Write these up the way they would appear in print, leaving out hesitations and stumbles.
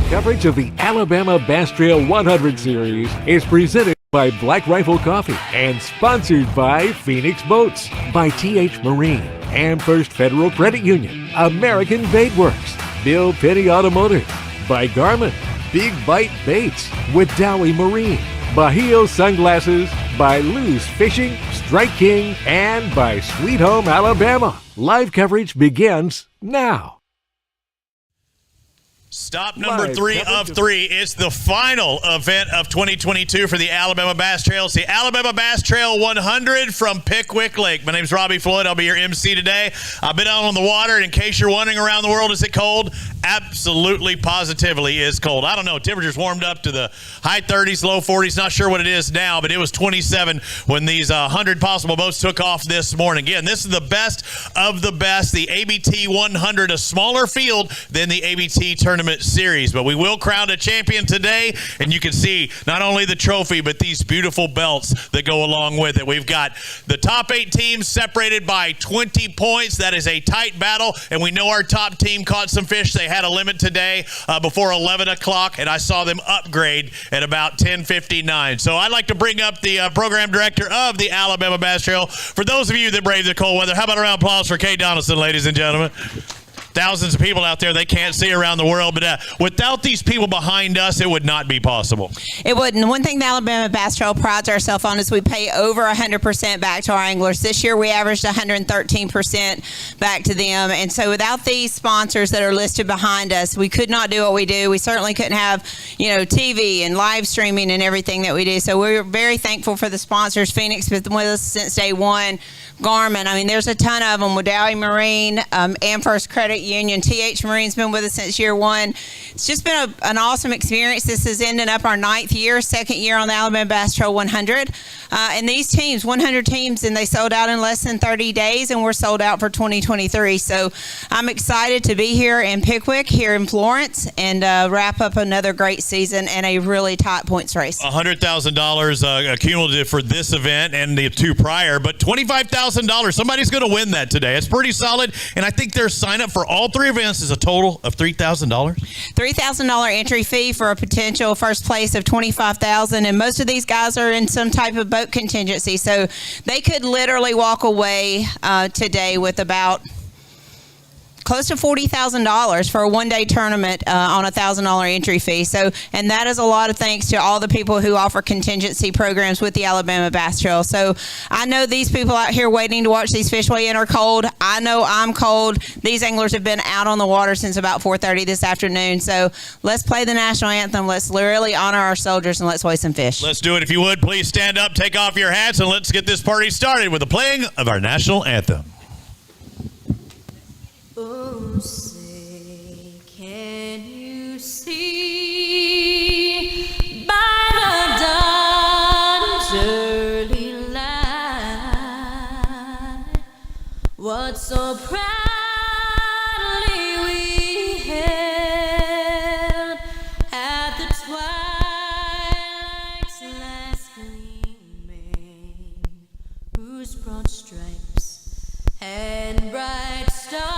Coverage of the Alabama Bass Trail 100 Series is presented by Black Rifle Coffee and sponsored by Phoenix Boats, by T.H. Marine, Amherst Federal Credit Union, American Bait Works, Bill Penny Automotive, by Garmin, Big Bite Baits with Dowie Marine, Bahio Sunglasses, by Loose Fishing, Strike King, and by Sweet Home Alabama. Live coverage begins now. Stop number 3 of 3. It's the final event of 2022 for the Alabama Bass Trail. It's the Alabama Bass Trail 100 from Pickwick Lake. My name's Robbie Floyd. I'll be your MC today. I've been out on the water, and in case you're wondering around the world, is it cold? Absolutely, positively is cold. I don't know. Temperatures warmed up to the high 30s, low 40s. Not sure what it is now, but it was 27 when these 100 possible boats took off this morning. Again, this is the best of the best. The ABT 100, a smaller field than the ABT tournament series, but we will crown a champion today, and you can see not only the trophy but these beautiful belts that go along with it. We've got the top 8 teams separated by 20 points. That is a tight battle, and we know our top team caught some fish. They had a limit today before 11 o'clock, and I saw them upgrade at about 10:59. So I'd like to bring up the program director of the Alabama Bass Trail. For those of you that brave the cold weather, how about a round of applause for Kay Donaldson, ladies and gentlemen? Thousands of people out there they can't see around the world, but without these people behind us, it would not be possible. It wouldn't. One thing the Alabama Bass Trail prides ourselves on is we pay over 100% back to our anglers. This year we averaged 113% back to them, and so without these sponsors that are listed behind us, we could not do what we do. We certainly couldn't have, TV and live streaming and everything that we do. So we're very thankful for the sponsors. Phoenix has been with us since day one. Garmin, there's a ton of them with Dowie Marine, Amherst Credit Union, T.H. Marine's been with us since year one. It's just been an awesome experience. This is ending up our 9th year, 2nd year on the Alabama Bass Trail 100. And these teams, 100 teams, and they sold out in less than 30 days, and we're sold out for 2023. So I'm excited to be here in Pickwick, here in Florence, and wrap up another great season and a really tight points race. $100,000 cumulative for this event and the 2 prior, but $25,000. Somebody's going to win that today. It's pretty solid, and I think their sign up for all 3 events is a total of $3,000. $3,000 entry fee for a potential first place of $25,000, and most of these guys are in some type of boat contingency, so they could literally walk away today with about close to $40,000 for a one-day tournament on a $1,000 entry fee. So, and that is a lot of thanks to all the people who offer contingency programs with the Alabama Bass Trail. So I know these people out here waiting to watch these fish weigh in are cold. I know I'm cold. These anglers have been out on the water since about 4:30 this afternoon. So let's play the national anthem. Let's really honor our soldiers, and let's weigh some fish. Let's do it. If you would, please stand up, take off your hats, and let's get this party started with the playing of our national anthem. Oh, say, can you see by the dawn's early light what so proudly we held at the twilight's last gleaming, whose broad stripes and bright stars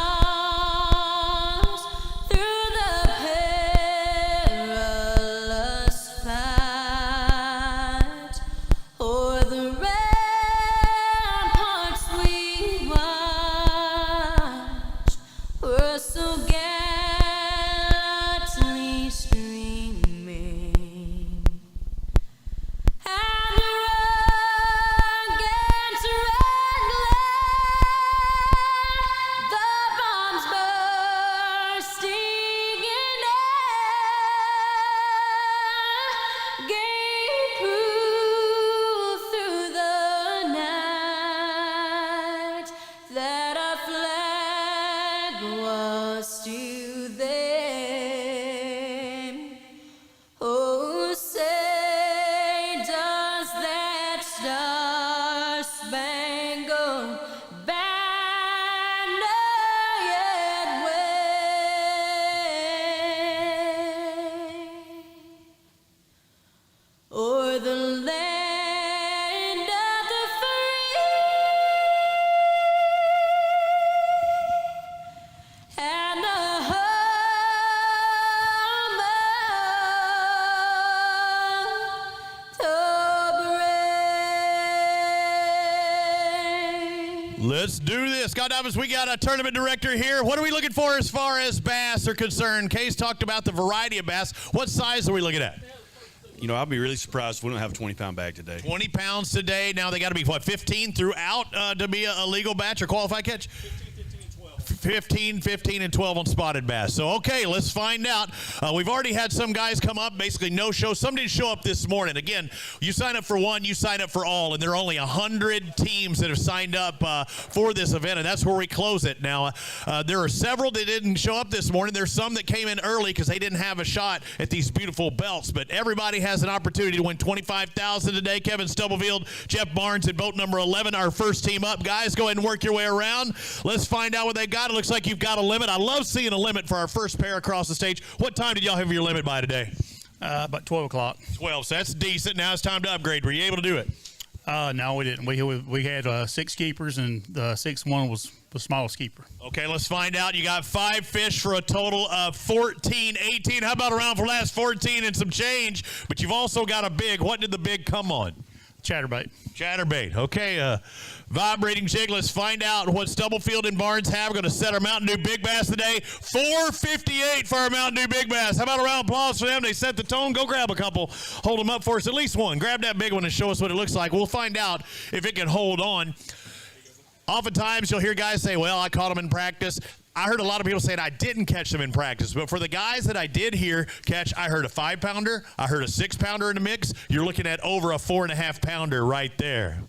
Let's do this. Scott Dobbins, we got a tournament director here. What are we looking for as far as bass are concerned? Case talked about the variety of bass. What size are we looking at? You know, I'll be really surprised if we don't have a 20-pound bag today. 20 pounds today. Now they got to be, what, 15 throughout to be a legal batch or qualified catch? 15, 15, and 12 on spotted bass. So, okay, let's find out. We've already had some guys come up, basically no show. Some didn't show up this morning. Again, you sign up for one, you sign up for all, and there are only 100 teams that have signed up for this event, and that's where we close it. Now, there are several that didn't show up this morning. There's some that came in early because they didn't have a shot at these beautiful belts, but everybody has an opportunity to win $25,000 today. Kevin Stubblefield, Jeff Barnes at boat number 11, our first team up. Guys, go ahead and work your way around. Let's find out what they got. It looks like you've got a limit. I love seeing a limit for our first pair across the stage. What time did y'all have your limit by today? About 12 o'clock. 12, so that's decent. Now it's time to upgrade. Were you able to do it? No, we didn't. We had 6 keepers, and the sixth one was the smallest keeper. Okay, let's find out. You got 5 fish for a total of 14, 18. How about around for last 14 and some change? But you've also got a big. What did the big come on? Chatterbait. Chatterbait. Okay, vibrating jig. Let's find out what Stubblefield and Barnes have. We're going to set our Mountain Dew Big Bass today. $4.58 for our Mountain Dew Big Bass. How about a round of applause for them? They set the tone. Go grab a couple. Hold them up for us. At least one. Grab that big one and show us what it looks like. We'll find out if it can hold on. Oftentimes, you'll hear guys say, well, I caught them in practice. I heard a lot of people saying I didn't catch them in practice, but for the guys that I did hear catch, I heard a 5-pounder, I heard a 6-pounder in the mix. You're looking at over a 4.5-pounder right there.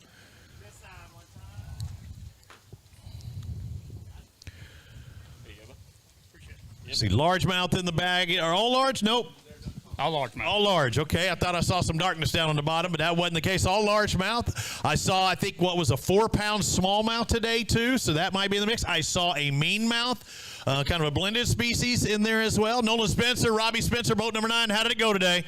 See largemouth in the bag. Are all large? Nope. All largemouth. All large. Okay, I thought I saw some darkness down on the bottom, but that wasn't the case. All largemouth. I saw, I think, what was a 4-pound smallmouth today, too, so that might be in the mix. I saw a meanmouth, kind of a blended species in there as well. Nolan Spencer, Robbie Spencer, boat number 9. How did it go today?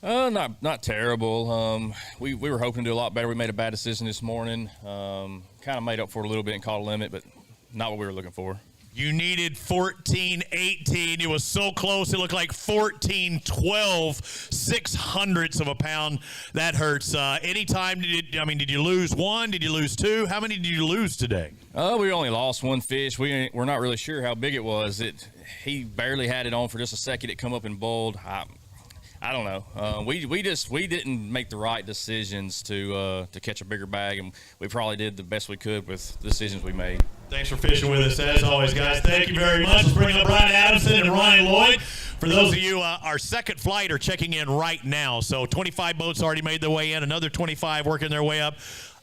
Not terrible. We were hoping to do a lot better. We made a bad decision this morning. Kind of made up for it a little bit and caught a limit, but not what we were looking for. You needed 14-18. It was so close. It looked like 14-12, 0.06 of a pound. That hurts. Anytime did you lose one? Did you lose two? How many did you lose today? We only lost one fish. We're not really sure how big it was. He barely had it on for just a second. It come up and boiled. I don't know. We didn't make the right decisions to catch a bigger bag, and we probably did the best we could with the decisions we made. Thanks for fishing with us, as always, guys. Thank you very much. Let's bring up Brian Adamson and Ryan Lloyd. For those of you, our second flight are checking in right now. So 25 boats already made their way in, another 25 working their way up.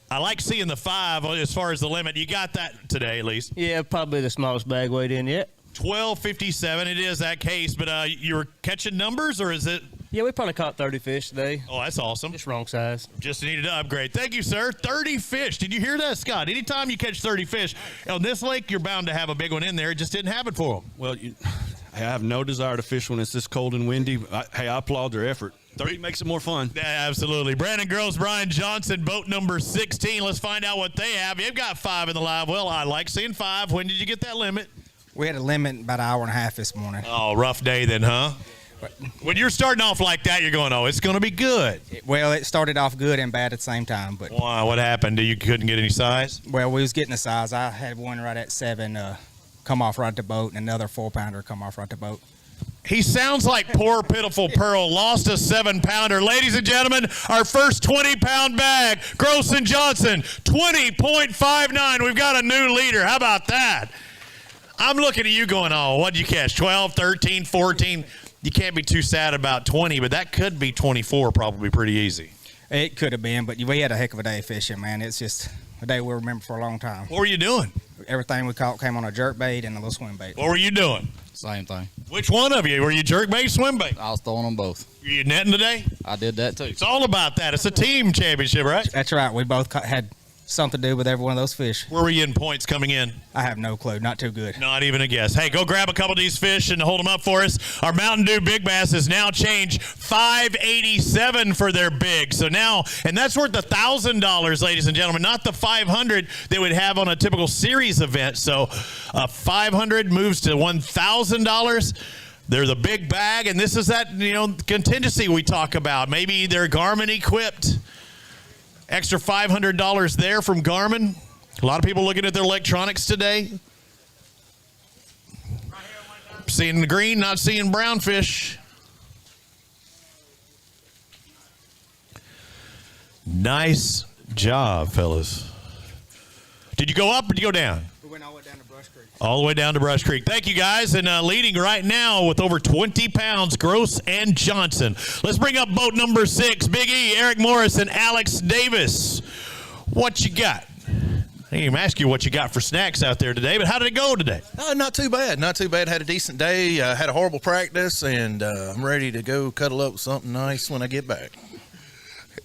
I like seeing the 5 as far as the limit. You got that today, at least. Yeah, probably the smallest bag weighed in yet. 12.57. It is that case, but you were catching numbers, or is it? Yeah, we probably caught 30 fish today. Oh, that's awesome. Just wrong size. Just needed to upgrade. Thank you, sir. 30 fish. Did you hear that, Scott? Anytime you catch 30 fish on this lake, you're bound to have a big one in there. It just didn't happen for them. Well, I have no desire to fish when it's this cold and windy. I applaud their effort. 30 makes it more fun. Yeah, absolutely. Brandon Groves, Brian Johnson, boat number 16. Let's find out what they have. They've got 5 in the live well. I like seeing 5. When did you get that limit? We had a limit about an hour and a half this morning. Oh, rough day then, huh? When you're starting off like that, you're going, oh, it's going to be good. Well, it started off good and bad at the same time. But wow, what happened? You couldn't get any size? Well, we was getting the size. I had one right at 7 come off right the boat, and another 4-pounder come off right the boat. He sounds like poor, pitiful Pearl. Lost a 7-pounder. Ladies and gentlemen, our first 20-pound bag, Gross and Johnson, 20.59. We've got a new leader. How about that? I'm looking at you going, oh, what did you catch? 12, 13, 14. You can't be too sad about 20, but that could be 24 probably pretty easy. It could have been, but we had a heck of a day fishing, man. It's just a day we'll remember for a long time. What were you doing? Everything we caught came on a jerk bait and a little swim bait. What were you doing? Same thing. Which one of you? Were you jerk bait, swim bait? I was throwing them both. Were you netting today? I did that too. It's all about that. It's a team championship, right? That's right. We both had something to do with every one of those fish. Where were you in points coming in? I have no clue. Not too good. Not even a guess. Hey, go grab a couple of these fish and hold them up for us. Our Mountain Dew Big Bass has now changed $5.87 for their big. So now, and that's worth $1,000, ladies and gentlemen, not the $500 they would have on a typical series event. So $500 moves to $1,000. They're the big bag, and this is that, contingency we talk about. Maybe they're Garmin equipped. Extra $500 there from Garmin. A lot of people looking at their electronics today. Seeing the green, not seeing brown fish. Nice job, fellas. Did you go up or did you go down? We went all the way down to Brush Creek. All the way down to Brush Creek. Thank you, guys. And leading right now with over 20 pounds, Gross and Johnson. Let's bring up boat number 6, Big E, Eric Morris, and Alex Davis. What you got? I didn't even ask you what you got for snacks out there today, but how did it go today? Not too bad. Not too bad. Had a decent day. Had a horrible practice, and I'm ready to go cuddle up with something nice when I get back.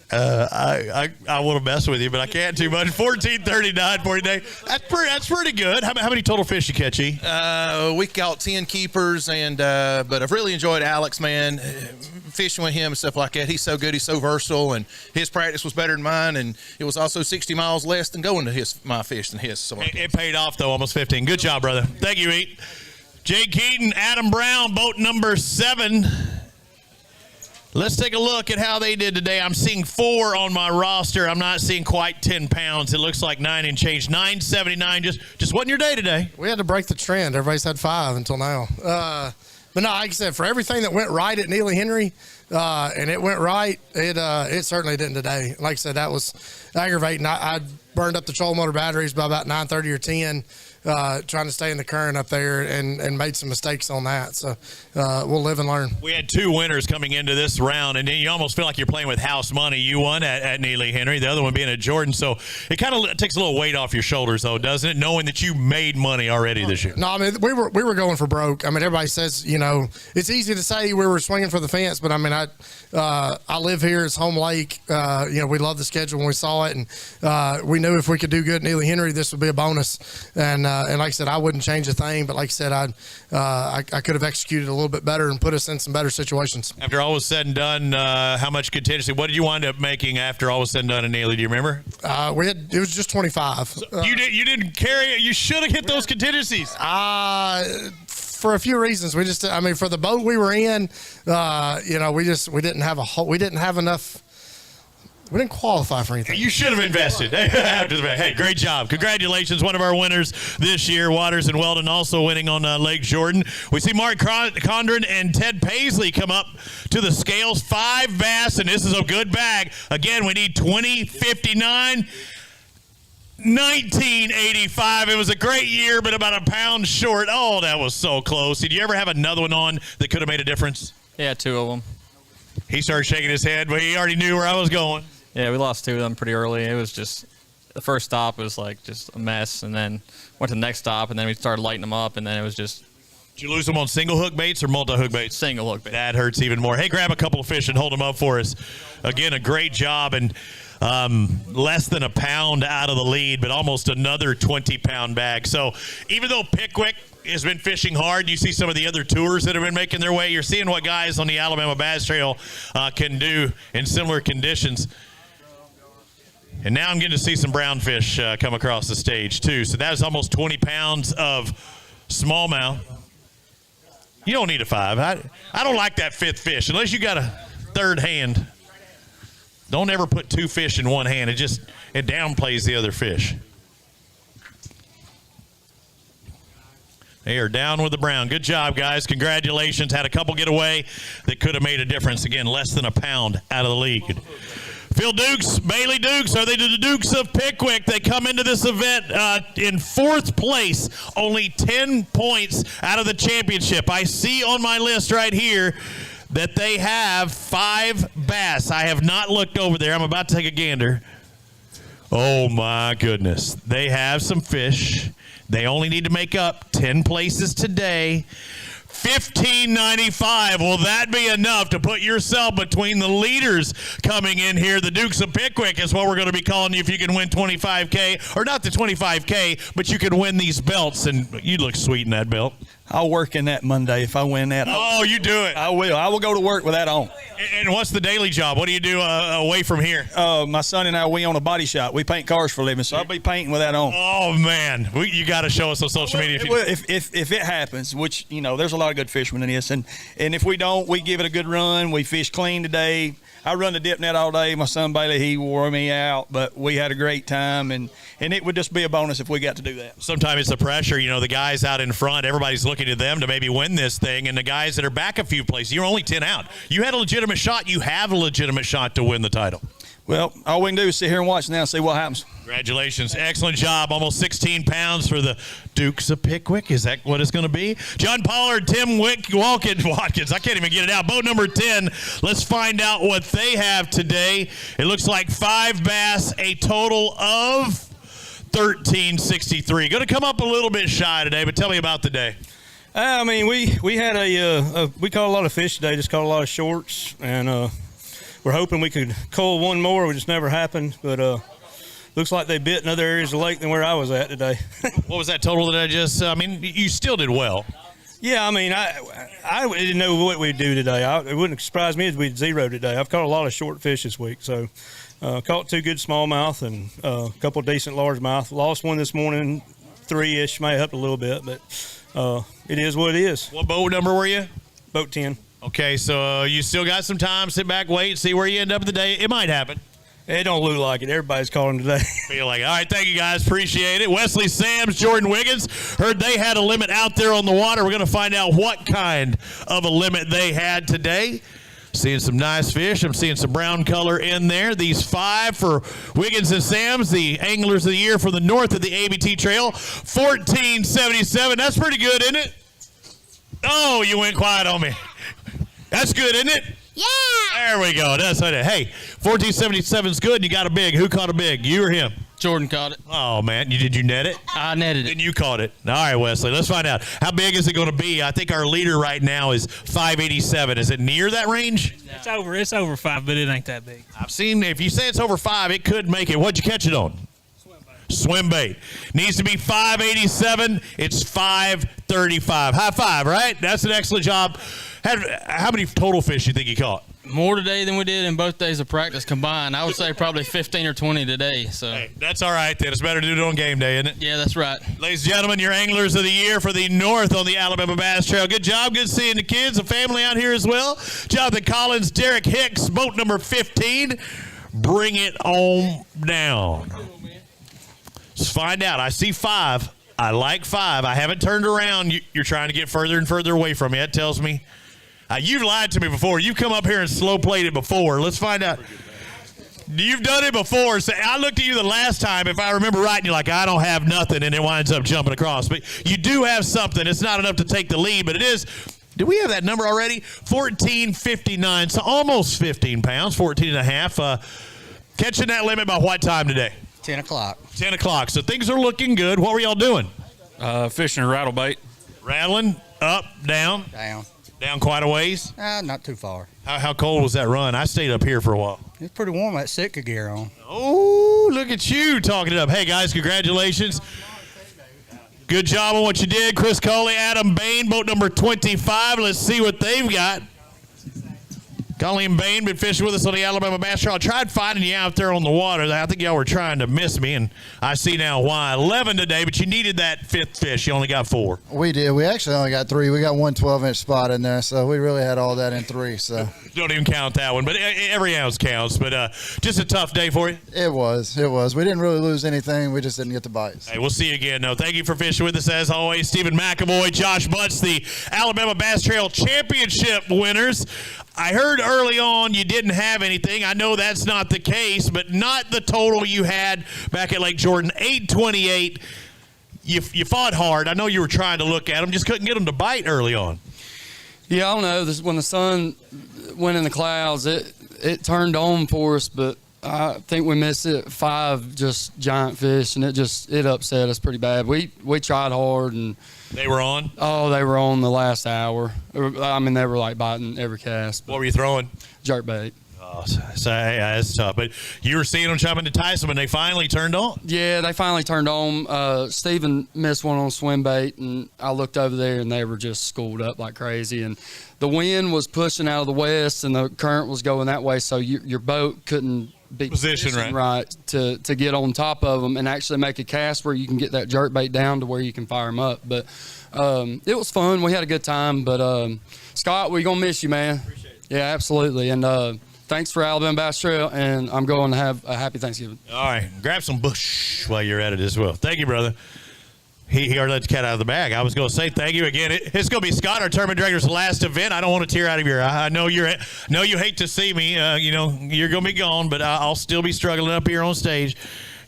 I want to mess with you, but I can't too much. 1439 for you today. That's pretty good. How many total fish you catch, E? We caught 10 keepers, and but I've really enjoyed Alex, man. Fishing with him and stuff like that. He's so good. He's so versatile, and his practice was better than mine, and it was also 60 miles less than going to my fish than his. So it paid off, though, almost 15. Good job, brother. Thank you, E. Jake Keaton, Adam Brown, boat number 7. Let's take a look at how they did today. I'm seeing 4 on my roster. I'm not seeing quite 10 pounds. It looks like 9 and change. 979. Just wasn't your day today. We had to break the trend. Everybody's had 5 until now. But no, like I said, for everything that went right at Neely Henry, and it went right, it certainly didn't today. Like I said, that was aggravating. I burned up the trolling motor batteries by about 9:30 or 10. Trying to stay in the current up there and made some mistakes on that. So we'll live and learn. We had 2 winners coming into this round, and then you almost feel like you're playing with house money. You won at Neely Henry, the other one being at Jordan. So it kind of takes a little weight off your shoulders, though, doesn't it, knowing that you made money already this year? No, I mean, we were going for broke. I mean, everybody says, it's easy to say we were swinging for the fence, but I mean, I live here. It's home lake. We love the schedule when we saw it, and we knew if we could do good at Neely Henry, this would be a bonus. And like I said, I wouldn't change a thing, but like I said, I could have executed a little bit better and put us in some better situations. After all was said and done, how much contingency? What did you wind up making after all was said and done in Neely? Do you remember? It was just 25. So you didn't carry it. You should have hit those contingencies. For a few reasons, for the boat we were in, we didn't have enough. We didn't qualify for anything. You should have invested. Hey, great job. Congratulations. One of our winners this year, Waters and Weldon, also winning on Lake Jordan. We see Mark Condren and Ted Paisley come up to the scales. 5 bass, and this is a good bag. Again, we need 2059. 1985. It was a great year, but about a pound short. Oh, that was so close. Did you ever have another one on that could have made a difference? Yeah, 2 of them. He started shaking his head, but he already knew where I was going. Yeah, we lost 2 of them pretty early. It was just the first stop was like just a mess, and then went to the next stop, and then we started lighting them up, and then it was just. Did you lose them on single hook baits or multi hook baits? Single hook baits. That hurts even more. Hey, grab a couple of fish and hold them up for us. Again, a great job, and less than a pound out of the lead, but almost another 20-pound bag. So even though Pickwick has been fishing hard, you see some of the other tours that have been making their way. You're seeing what guys on the Alabama Bass Trail can do in similar conditions. And now I'm getting to see some brown fish come across the stage too. So that is almost 20 pounds of smallmouth. You don't need a 5. I don't like that 5th fish unless you got a 3rd hand. Don't ever put 2 fish in one hand. It downplays the other fish. They are down with the brown. Good job, guys. Congratulations. Had a couple get away that could have made a difference. Again, less than a pound out of the lead. Phil Dukes, Bailey Dukes, are they the Dukes of Pickwick? They come into this event in 4th place, only 10 points out of the championship. I see on my list right here that they have 5 bass. I have not looked over there. I'm about to take a gander. Oh, my goodness. They have some fish. They only need to make up 10 places today. $15.95. Will that be enough to put yourself between the leaders coming in here? The Dukes of Pickwick is what we're going to be calling you if you can win $25K, or not the $25K, but you can win these belts, and you look sweet in that belt. I'll work in that Monday if I win that. Oh, you do it. I will. I will go to work with that on. And what's the daily job? What do you do away from here? My son and I, we own a body shop. We paint cars for a living, so I'll be painting with that on. Oh, man. You got to show us on social media. If it happens, which, there's a lot of good fishermen in this, and if we don't, we give it a good run. We fish clean today. I run the dip net all day. My son Bailey, he wore me out, but we had a great time, and it would just be a bonus if we got to do that. Sometimes it's the pressure. You know, the guys out in front, everybody's looking to them to maybe win this thing, and the guys that are back a few places, you're only 10 out. You had a legitimate shot. You have a legitimate shot to win the title. Well, all we can do is sit here and watch now and see what happens. Congratulations. Excellent job. Almost 16 pounds for the Dukes of Pickwick. Is that what it's going to be? John Pollard, Tim Watkins. I can't even get it out. Boat number 10. Let's find out what they have today. It looks like 5 bass, a total of 1363. Going to come up a little bit shy today, but tell me about the day. I mean, we had we caught a lot of fish today, just caught a lot of shorts, and we're hoping we could cull one more, which just never happened, but looks like they bit in other areas of the lake than where I was at today. What was that total that I mean, you still did well. Yeah, I mean, I didn't know what we'd do today. It wouldn't surprise me if we'd zero today. I've caught a lot of short fish this week, so caught 2 good smallmouth and a couple of decent largemouth. Lost one this morning, 3-ish, may have helped a little bit, but it is what it is. What boat number were you? Boat 10. Okay, so you still got some time. Sit back, wait, see where you end up in the day. It might happen. It don't look like it. Everybody's calling today. Feel like, all right, thank you guys. Appreciate it. Wesley Sams, Jordan Wiggins. Heard they had a limit out there on the water. We're going to find out what kind of a limit they had today. Seeing some nice fish. I'm seeing some brown color in there. These 5 for Wiggins and Sams, the anglers of the year for the north of the ABT Trail. 1477. That's pretty good, isn't it? Oh, you went quiet on me. That's good, isn't it? Yeah. There we go. That's it. Hey, 1477 is good. You got a big. Who caught a big? You or him? Jordan caught it. Oh, man. Did you net it? I netted it. And you caught it. All right, Wesley. Let's find out. How big is it going to be? I think our leader right now is 587. Is it near that range? No. It's over 5, but it ain't that big. I've seen, if you say it's over 5, it could make it. What'd you catch it on? Swim bait. Needs to be 587. It's 535. High five, right? That's an excellent job. How many total fish do you think you caught? More today than we did in both days of practice combined. I would say probably 15 or 20 today. So hey, that's all right then. It's better to do it on game day, isn't it? Yeah, that's right. Ladies and gentlemen, your anglers of the year for the north on the Alabama Bass Trail. Good job. Good seeing the kids, the family out here as well. Jonathan Collins, Derek Hicks, boat number 15. Bring it on down. Let's find out. I see 5. I like 5. I haven't turned around. You're trying to get further and further away from me. That tells me you've lied to me before. You've come up here and slow played it before. Let's find out. You've done it before. So I looked at you the last time, if I remember right, and you're like, I don't have nothing, and it winds up jumping across. But you do have something. It's not enough to take the lead, but it is. Do we have that number already? 1459, so almost 15 pounds, 14 and a half. Catching that limit by what time today? 10 o'clock. 10 o'clock. So things are looking good. What were y'all doing? Fishing a rattle bait. Rattling? Up? Down? Down. Down quite a ways? Not too far. How cold was that run? I stayed up here for a while. It's pretty warm. That Sitka gear on. Oh, look at you talking it up. Hey, guys, congratulations. Good job on what you did. Chris Coley, Adam Bain, boat number 25. Let's see what they've got. Colleen Bain been fishing with us on the Alabama Bass Trail. I tried finding you out there on the water. I think y'all were trying to miss me, and I see now why. 11 today, but you needed that 5th fish. You only got 4. We did. We actually only got 3. We got one 12-inch spot in there, so we really had all that in 3. So don't even count that one, but every ounce counts. But just a tough day for you? It was. We didn't really lose anything. We just didn't get the bites. Hey, we'll see you again, though. Thank you for fishing with us, as always. Stephen McAvoy, Josh Butts, the Alabama Bass Trail Championship winners. I heard early on you didn't have anything. I know that's not the case, but not the total you had back at Lake Jordan. 828. You fought hard. I know you were trying to look at them, just couldn't get them to bite early on. Yeah, I don't know. When the sun went in the clouds, it turned on for us, but I think we missed it 5 just giant fish, and it upset us pretty bad. We tried hard, and they were on? Oh, they were on the last hour. I mean, they were like biting every cast. What were you throwing? Jerkbait. Oh, so yeah, that's tough. But you were seeing them trying to entice them, and they finally turned on? Yeah, they finally turned on. Stephen missed one on swim bait, and I looked over there, and they were just schooled up like crazy. And the wind was pushing out of the west, and the current was going that way, so your boat couldn't be positioned right to get on top of them and actually make a cast where you can get that jerk bait down to where you can fire them up. But it was fun. We had a good time. But Scott, we're gonna miss you, man. Appreciate it. Yeah, absolutely. And thanks for Alabama Bass Trail, and I'm going to have a happy Thanksgiving. All right. Grab some bush while you're at it as well. Thank you, brother. He already let the cat out of the bag. I was going to say thank you again. It's going to be Scott, our tournament director's last event. I don't want a tear out of your eye. I know you hate to see me. You're going to be gone, but I'll still be struggling up here on stage.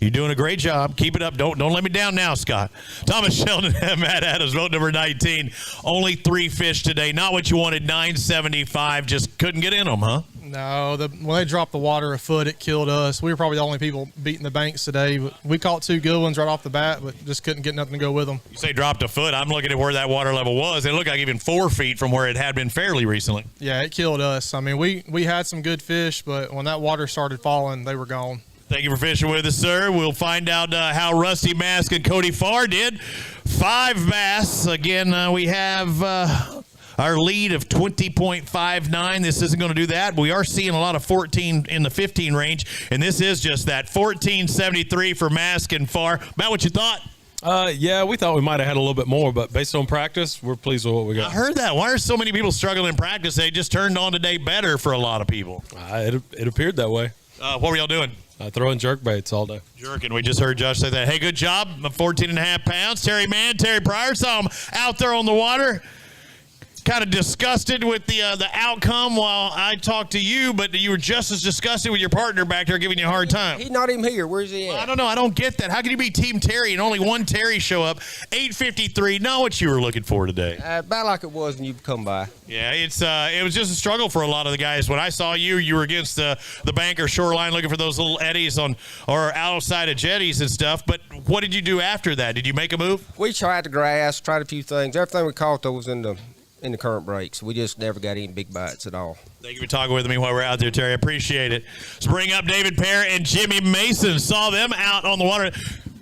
You're doing a great job. Keep it up. Don't let me down now, Scott. Thomas Sheldon and Matt Adams, vote number 19. Only 3 fish today. Not what you wanted, 975. Just couldn't get in them, huh? No, when they dropped the water a foot, it killed us. We were probably the only people beating the banks today. But we caught 2 good ones right off the bat, but just couldn't get nothing to go with them. You say dropped a foot. I'm looking at where that water level was. It looked like even 4 feet from where it had been fairly recently. Yeah, it killed us. I mean, we had some good fish, but when that water started falling, they were gone. Thank you for fishing with us, sir. We'll find out how Rusty Mask and Cody Farr did. 5 bass. Again, we have our lead of 20.59. This isn't going to do that. We are seeing a lot of 14 in the 15 range, and this is just that. 14.73 for Mask and Farr. Matt, what you thought? Yeah, we thought we might have had a little bit more, but based on practice, we're pleased with what we got. I heard that. Why are so many people struggling in practice? They just turned on today better for a lot of people. It appeared that way. What were y'all doing? Throwing jerk baits all day. Jerking. We just heard Josh say that. Hey, good job. 14.5 pounds. Terry Pryor saw him out there on the water. Kind of disgusted with the outcome while I talked to you, but you were just as disgusted with your partner back there giving you a hard time. He's not even here. Where's he at? Well, I don't know. I don't get that. How can you be Team Terry and only one Terry show up? 8:53. Not what you were looking for today. About like it was when you come by. Yeah, it was just a struggle for a lot of the guys. When I saw you were against the bank or shoreline looking for those little eddies or outside of jetties and stuff. But what did you do after that? Did you make a move? We tried the grass, tried a few things. Everything we caught though was in the current breaks. We just never got any big bites at all. Thank you for talking with me while we're out there, Terry. I appreciate it. Let's bring up David Pear and Jimmy Mason. Saw them out on the water.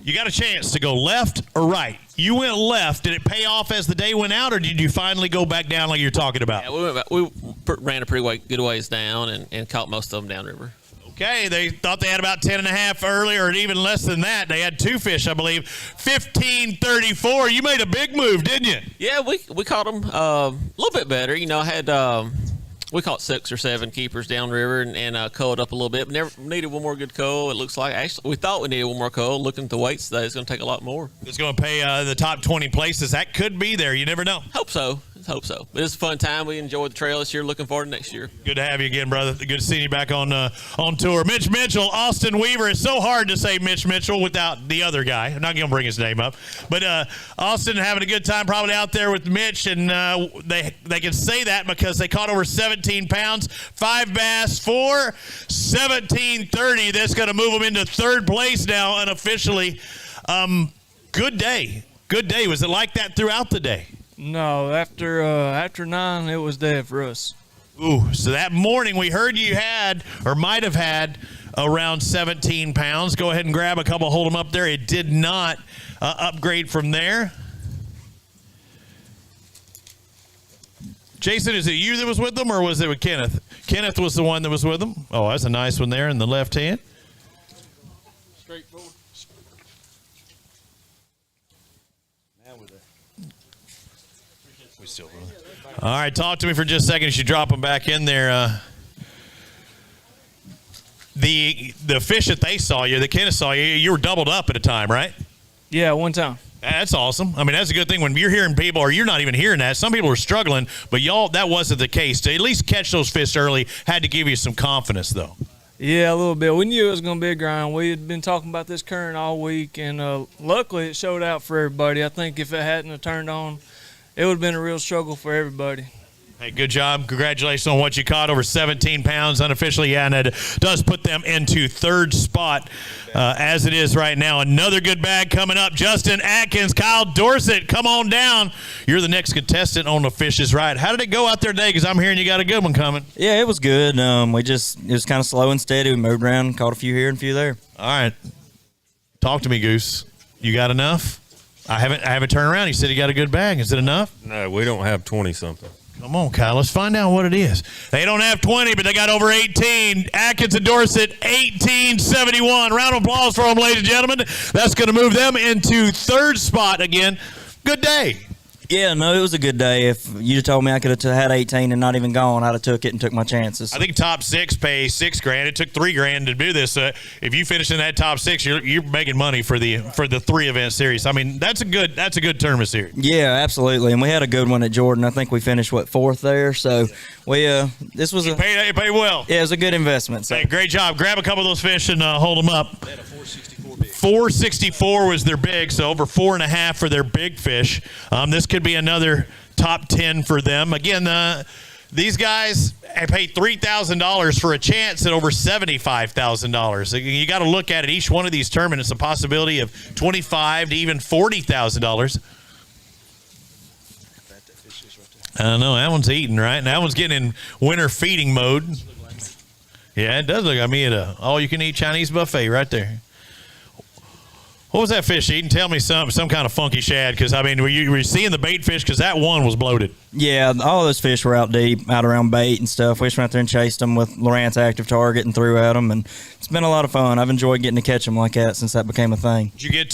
You got a chance to go left or right. You went left. Did it pay off as the day went out, or did you finally go back down like you're talking about? Yeah, we ran a pretty good ways down and caught most of them downriver. Okay, they thought they had about 10.5 earlier, or even less than that. They had 2 fish, I believe. 15.34. You made a big move, didn't you? Yeah, we caught them a little bit better. I had we caught 6 or 7 keepers downriver and culled up a little bit. But needed one more good cull. It looks like actually we thought we needed one more cull. Looking at the weights today, it's going to take a lot more. It's going to pay the top 20 places. That could be there. You never know. Hope so. But it's a fun time. We enjoyed the trail this year. Looking forward to next year. Good to have you again, brother. Good to see you back on tour. Mitch Mitchell, Austin Weaver. It's so hard to say Mitch Mitchell without the other guy. I'm not going to bring his name up. But Austin having a good time probably out there with Mitch, and they can say that because they caught over 17 pounds, 5 bass, 4, 17.30. That's going to move them into 3rd place now unofficially. Good day. Good day. Was it like that throughout the day? No, after 9, it was dead for us. Ooh, so that morning we heard you had or might have had around 17 pounds. Go ahead and grab a couple, hold them up there. It did not upgrade from there. Jason, is it you that was with them or was it with Kenneth? Kenneth was the one that was with them. Oh, that's a nice one there in the left hand. Straightforward. All right, talk to me for just a second as you drop them back in there. The fish that they saw you, that Kenneth saw you, you were doubled up at a time, right? Yeah, one time. That's awesome. I mean, that's a good thing when you're hearing people, or you're not even hearing that. Some people are struggling, but y'all, that wasn't the case. To at least catch those fish early had to give you some confidence, though. Yeah, a little bit. We knew it was going to be a grind. We had been talking about this current all week, and luckily it showed out for everybody. I think if it hadn't have turned on, it would have been a real struggle for everybody. Hey, good job. Congratulations on what you caught, over 17 pounds unofficially. Yeah, and it does put them into 3rd spot as it is right now. Another good bag coming up. Justin Atkins, Kyle Dorsett, come on down. You're the next contestant on the Fishes Right. How did it go out there today? Because I'm hearing you got a good one coming. Yeah, it was good. It was kind of slow and steady. We moved around, caught a few here and a few there. All right. Talk to me, Goose. You got enough? I haven't turned around. He said he got a good bag. Is it enough? No, we don't have 20-something. Come on, Kyle. Let's find out what it is. They don't have 20, but they got over 18. Atkins and Dorsett, 1871. Round of applause for them, ladies and gentlemen. That's going to move them into 3rd spot again. Good day. Yeah, no, it was a good day. If you told me I could have had 18 and not even gone, I'd have took it and took my chances. I think top 6 pay $6,000. It took $3,000 to do this. If you finish in that top 6, you're making money for the 3 event series. I mean, that's a good tournament series. Yeah, absolutely. And we had a good one at Jordan. I think we finished 4th there. So this was it paid well. Yeah, it was a good investment. So. Hey, great job. Grab a couple of those fish and hold them up. 464 was their big, so over 4.5 for their big fish. This could be another top 10 for them. Again, these guys paid $3,000 for a chance at over $75,000. You got to look at it. Each one of these tournaments, a possibility of $25,000 to even $40,000. I don't know. That one's eating, right? And that one's getting in winter feeding mode. Yeah, it does look like me at a all-you-can-eat Chinese buffet right there. What was that fish eating? Tell me some kind of funky shad, because, I mean, were you seeing the bait fish? Because that one was bloated. Yeah, all those fish were out deep, out around bait and stuff. We just went out there and chased them with Lowrance Active Target and threw at them, and it's been a lot of fun. I've enjoyed getting to catch them like that since that became a thing. Did you get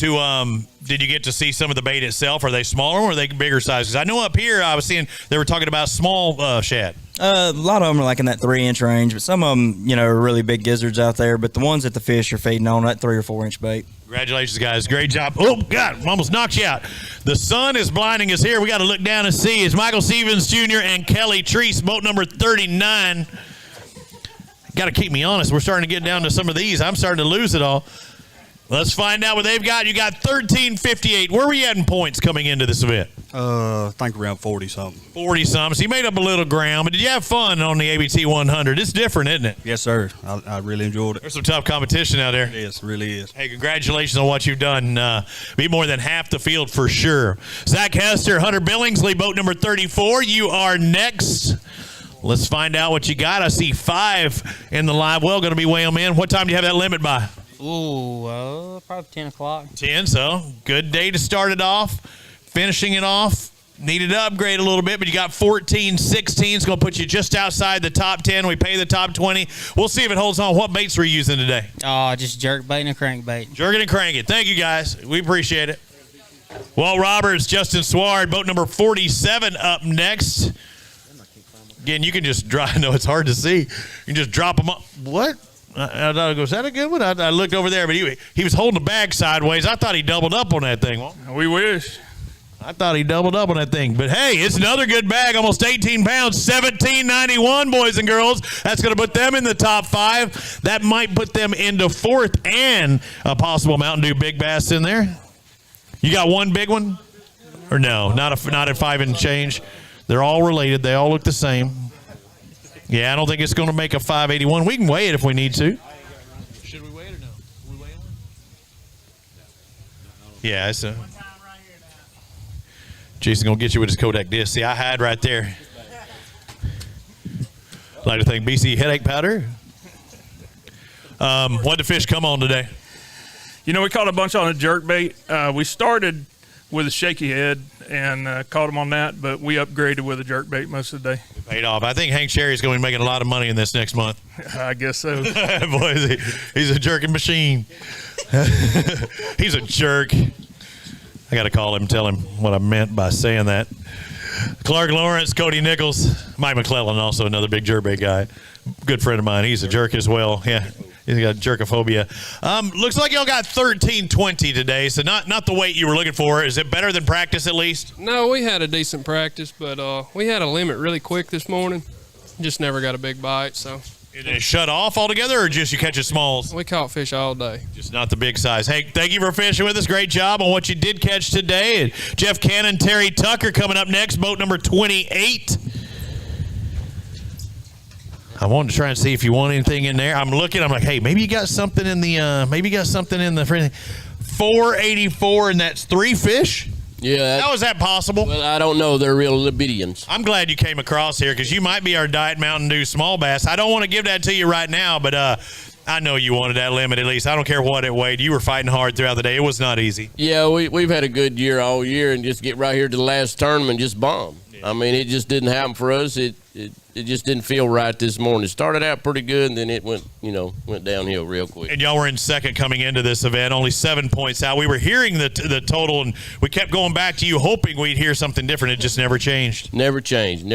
to see some of the bait itself? Are they smaller or are they bigger sizes? I know up here I was seeing they were talking about small shad. A lot of them are like in that 3-inch range, but some of them, are really big gizzards out there. But the ones that the fish are feeding on, that 3 or 4-inch bait. Congratulations, guys. Great job. Oh, God, almost knocked you out. The sun is blinding us here. We got to look down and see. It's Michael Stevens Jr. and Kelly Treese, boat number 39. Got to keep me honest. We're starting to get down to some of these. I'm starting to lose it all. Let's find out what they've got. You got 1358. Where were you at in points coming into this event? I think around 40-something. 40-something. So you made up a little ground, but did you have fun on the ABT100? It's different, isn't it? Yes, sir. I really enjoyed it. There's some tough competition out there. It is. It really is. Hey, congratulations on what you've done. Be more than half the field for sure. Zach Hester, Hunter Billingsley, boat number 34. You are next. Let's find out what you got. I see 5 in the live well. Going to be weighing them in. What time do you have that limit by? Ooh, probably 10 o'clock. 10, so good day to start it off. Finishing it off, needed to upgrade a little bit, but you got 14, 16. It's going to put you just outside the top 10. We pay the top 20. We'll see if it holds on. What baits were you using today? Just jerk bait and a crank bait. Jerking and cranking. Thank you, guys. We appreciate it. Walt Roberts, Justin Sward, boat number 47 up next. Again, you can just drop. No, it's hard to see. You can just drop them up. What? I thought, was that a good one? I looked over there, but he was holding the bag sideways. I thought he doubled up on that thing. Well, we wish. I thought he doubled up on that thing. But, hey, it's another good bag, almost 18 pounds, $17.91, boys and girls. That's going to put them in the top 5. That might put them into 4th and a possible Mountain Dew Big Bass in there. You got one big one? Or no, not at 5 and change. They're all related. They all look the same. Yeah, I don't think it's going to make a 581. We can weigh it if we need to. Should we weigh it or no? Will we weigh one? Yeah, it's a... Jason's going to get you with his Kodak disc. See, I hide right there. Like to think BC headache powder. What did the fish come on today? We caught a bunch on a jerk bait. We started with a shaky head and caught them on that, but we upgraded with a jerk bait most of the day. It paid off. I think Hank Sherry's going to be making a lot of money in this next month. I guess so. Boy, he's a jerking machine. He's a jerk. I got to call him and tell him what I meant by saying that. Clark Lawrence, Cody Nichols, Mike McClellan, also another big jerkbait guy. Good friend of mine. He's a jerk as well. Yeah. He's got jerkophobia. Looks like y'all got 1320 today, so not the weight you were looking for. Is it better than practice at least? No, we had a decent practice, but we had a limit really quick this morning. Just never got a big bite, so. Did it shut off altogether, or just you catching smalls? We caught fish all day. Just not the big size. Hey, thank you for fishing with us. Great job on what you did catch today. And Jeff Cannon, Terry Tucker coming up next, boat number 28. I wanted to try and see if you want anything in there. I'm looking. I'm like, hey, maybe you got something in the. 484, and that's 3 fish. Yeah. How is that possible? Well, I don't know. They're real Libidians. I'm glad you came across here because you might be our Diet Mountain Dew small bass. I don't want to give that to you right now, but I know you wanted that limit at least. I don't care what it weighed. You were fighting hard throughout the day. It was not easy. Yeah, we've had a good year all year, and just get right here to the last tournament, just bomb. Yeah. I mean, it just didn't happen for us. it just didn't feel right this morning. It started out pretty good, and then it went downhill real quick. And y'all were in second coming into this event, only 7 points out. We were hearing the total, and we kept going back to you, hoping we'd hear something different. It just never changed. Never changed.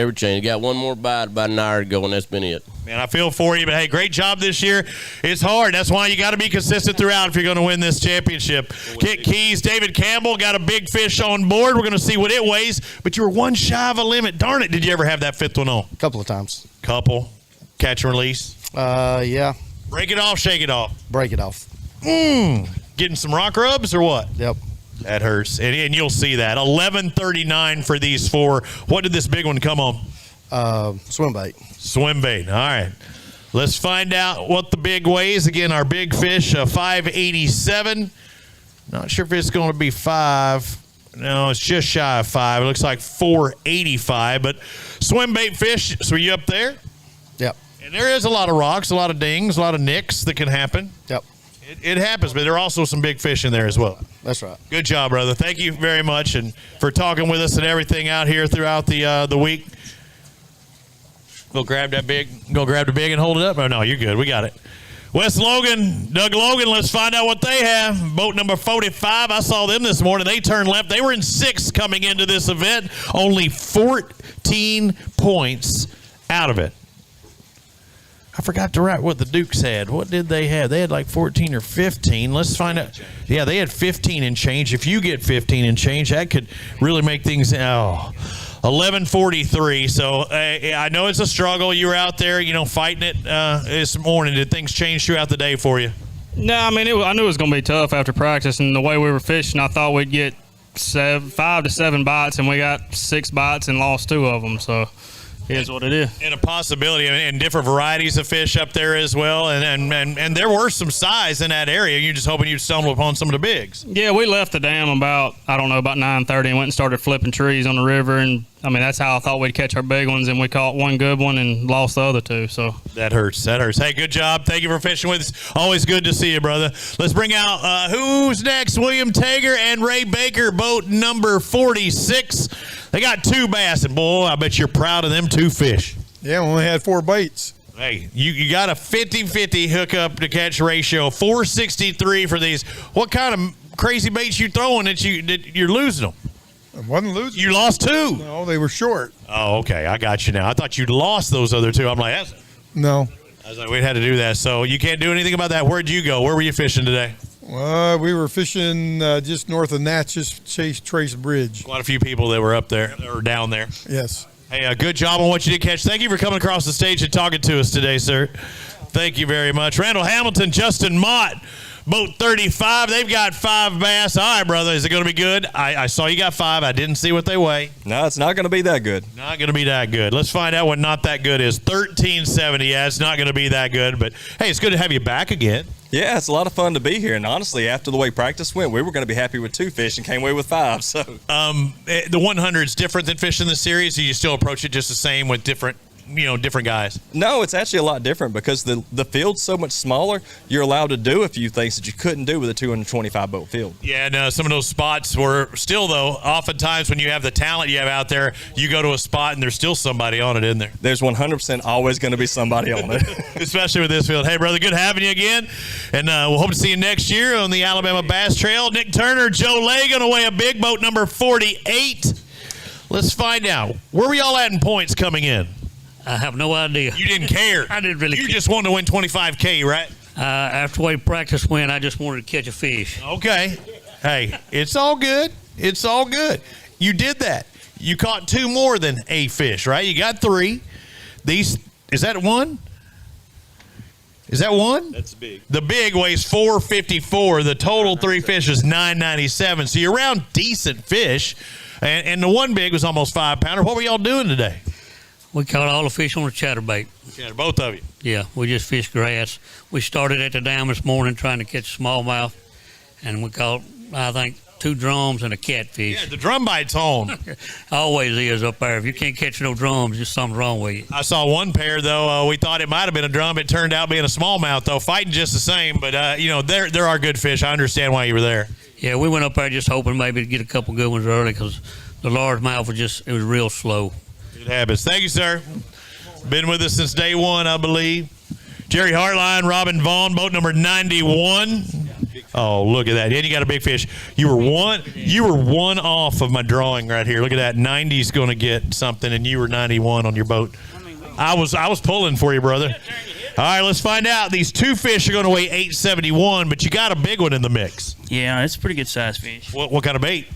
Got one more bite about an hour ago, and that's been it. Man, I feel for you, but hey, great job this year. It's hard. That's why you got to be consistent throughout if you're going to win this championship. Kit Keys, David Campbell got a big fish on board. We're going to see what it weighs, but you were one shy of a limit. Darn it, did you ever have that fifth one on? A couple of times. Couple. Catch and release? Yeah. Break it off, shake it off? Break it off. Getting some rock rubs or what? Yep. That hurts, and you'll see that. 11:39 for these four. What did this big one come on? Swim bait. Swim bait. All right. Let's find out what the big weighs. Again, our big fish, 587. Not sure if it's going to be 5. No, it's just shy of 5. It looks like 485. But swim bait fish, so are you up there? Yep. And there is a lot of rocks, a lot of dings, a lot of nicks that can happen. Yep. It happens, but there are also some big fish in there as well. That's right. Good job, brother. Thank you very much, and for talking with us and everything out here throughout the week. Go grab the big and hold it up. Oh, no, you're good. We got it. Wes Logan, Doug Logan, let's find out what they have. Boat number 45, I saw them this morning. They turned left. They were in 6th coming into this event. Only 14 points out of it. I forgot to write what the Dukes had. What did they have? They had like 14 or 15. Let's find out. Yeah, they had 15 and change. If you get 15 and change, that could really make things 11:43. So I know it's a struggle. You were out there, fighting it this morning. Did things change throughout the day for you? No, I mean, I knew it was going to be tough after practice, and the way we were fishing, I thought we'd get 5 to 7 bites, and we got 6 bites and lost 2 of them. So it is what it is. And a possibility, and different varieties of fish up there as well. And there were some size in that area. You're just hoping you'd stumble upon some of the bigs. Yeah, we left the dam about 9:30 and went and started flipping trees on the river. And, I mean, that's how I thought we'd catch our big ones. And we caught one good one and lost the other 2. So that hurts. Hey, good job. Thank you for fishing with us. Always good to see you, brother. Let's bring out who's next? William Tager and Ray Baker, boat number 46. They got 2 bass, and boy, I bet you're proud of them 2 fish. Yeah, we only had 4 baits. Hey, you got a 50-50 hookup to catch ratio, 463 for these. What kind of crazy baits you throwing that you're losing them? I wasn't losing. You lost 2. No, they were short. Oh, okay, I got you now. I thought you'd lost those other 2. I'm like, no. I was like, we had to do that. So you can't do anything about that. Where'd you go? Where were you fishing today? We were fishing just north of Natchez Trace Bridge. Quite a few people that were up there or down there. Yes. Hey, good job on what you did catch. Thank you for coming across the stage and talking to us today, sir. Thank you very much. Randall Hamilton, Justin Mott, boat 35. They've got 5 bass. All right, brother. Is it going to be good? I saw you got 5. I didn't see what they weigh. No, it's not going to be that good. Not going to be that good. Let's find out what not that good is. 1370. Yeah, it's not going to be that good. But, hey, it's good to have you back again. Yeah, it's a lot of fun to be here. And honestly, after the way practice went, we were going to be happy with 2 fish and came away with 5. So, the 100 is different than fishing the series. Or you still approach it just the same with different guys? No, it's actually a lot different because the field's so much smaller. You're allowed to do a few things that you couldn't do with a 225 boat field. Yeah, and some of those spots were still, though, oftentimes when you have the talent you have out there, you go to a spot and there's still somebody on it, isn't there? There's 100% always going to be somebody on it. Especially with this field. Hey, brother, good having you again. And we'll hope to see you next year on the Alabama Bass Trail. Nick Turner, Joe Lay going to weigh a big boat number 48. Let's find out. Where were y'all at in points coming in? I have no idea. You didn't care. I didn't really care. You just wanted to win $25K, right? After the way practice went, I just wanted to catch a fish. Okay. Hey, it's all good. It's all good. You did that. You caught 2 more than a fish, right? You got 3. Is that 1? Is that 1? That's big. The big weighs 454. The total 3 fish is 997. So you're around decent fish. And the 1 big was almost 5-pounder. What were y'all doing today? We caught all the fish on a chatterbait. Both of you? Yeah, we just fished grass. We started at the dam this morning trying to catch smallmouth, and we caught, I think, 2 drums and a catfish. Yeah, the drum bite's on. Always is up there. If you can't catch no drums, just something's wrong with you. I saw 1 pair, though. We thought it might have been a drum. It turned out being a smallmouth, though. Fighting just the same, but, there are good fish. I understand why you were there. Yeah, we went up there just hoping maybe to get a couple good ones early because the largemouth was real slow. Good habits. Thank you, sir. Been with us since day one, I believe. Jerry Hartline, Robin Vaughn, boat number 91. Oh, look at that. And you got a big fish. You were one off of my drawing right here. Look at that. 90's going to get something, and you were 91 on your boat. I was pulling for you, brother. All right, let's find out. These two fish are going to weigh 871, but you got a big one in the mix. Yeah, it's a pretty good size fish. What kind of bait?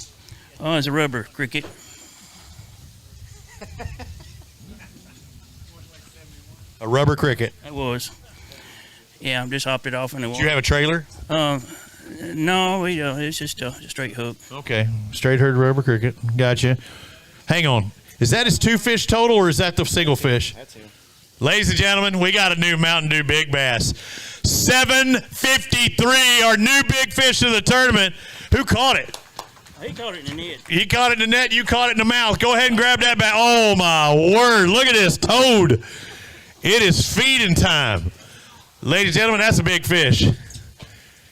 Oh, it's a rubber cricket. A rubber cricket. It was. Yeah, I just hopped it off in the water. Did you have a trailer? No, it's just a straight hook. Okay, straight herd rubber cricket. Gotcha. Hang on. Is that his two fish total, or is that the single fish? That's him. Ladies and gentlemen, we got a new Mountain Dew Big Bass. 753, our new big fish of the tournament. Who caught it? He caught it in the net. He caught it in the net. You caught it in the mouth. Go ahead and grab that back. Oh, my word. Look at this toad. It is feeding time. Ladies and gentlemen, that's a big fish.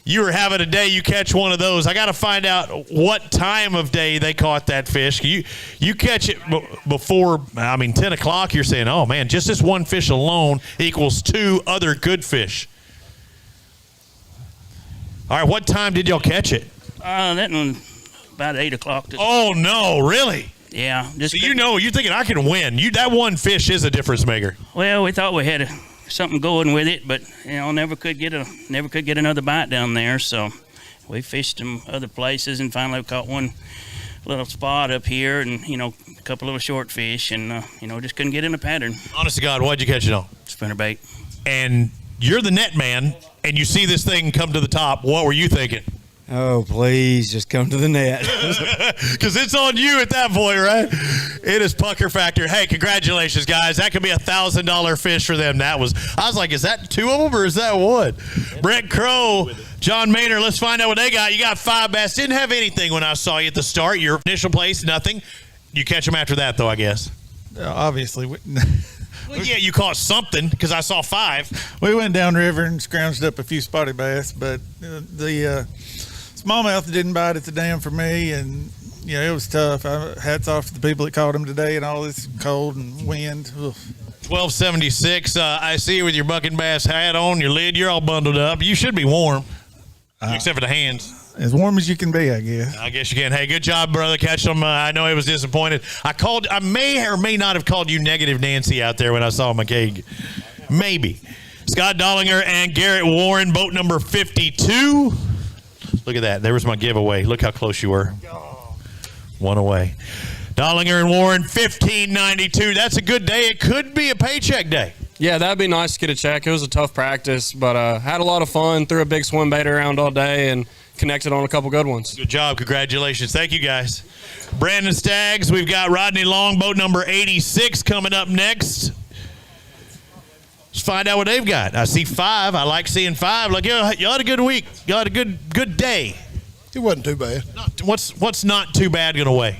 You were having a day, you catch one of those. I got to find out what time of day they caught that fish. You catch it before, 10 o'clock, you're saying, oh, man, just this one fish alone equals two other good fish. All right, what time did y'all catch it? That one, about 8 o'clock. Oh, no, really? Yeah. So you're thinking I can win. That one fish is a difference maker. Well, we thought we had something going with it, but never could get another bite down there. So we fished them other places, and finally we caught one little spot up here, and a couple little short fish, and just couldn't get in a pattern. Honest to God, what'd you catch it on? Spinnerbait. And you're the net man, and you see this thing come to the top. What were you thinking? Oh, please, just come to the net. Because it's on you at that point, right? It is pucker factor. Hey, congratulations, guys. That could be $1,000 fish for them. I was like, is that two of them or is that one? Brent Crow, John Maynard, let's find out what they got. You got 5 bass. Didn't have anything when I saw you at the start. Your initial place, nothing. You catch them after that, though, I guess. Obviously. Well, yeah, you caught something because I saw 5. We went downriver and scrounged up a few spotty bass, but the smallmouth didn't bite at the dam for me, and it was tough. Hats off to the people that caught them today, and all this cold and wind. Ugh. 1276. I see you with your bucket bass hat on, your lid. You're all bundled up. You should be warm, except for the hands. As warm as you can be, I guess. I guess you can. Hey, good job, brother. Catch them. I know he was disappointed. I may or may not have called you Negative Nancy out there when I saw McCaig. Maybe. Scott Dollinger and Garrett Warren, boat number 52. Look at that. There was my giveaway. Look how close you were. One away. Dollinger and Warren, 1592. That's a good day. It could be a paycheck day. Yeah, that'd be nice to get a check. It was a tough practice, but had a lot of fun. Threw a big swim bait around all day and connected on a couple good ones. Good job. Congratulations. Thank you, guys. Brandon Staggs, we've got Rodney Long, boat number 86, coming up next. Let's find out what they've got. I see 5. I like seeing 5. Like, y'all had a good week. Y'all had a good day. It wasn't too bad. What's not too bad going to weigh?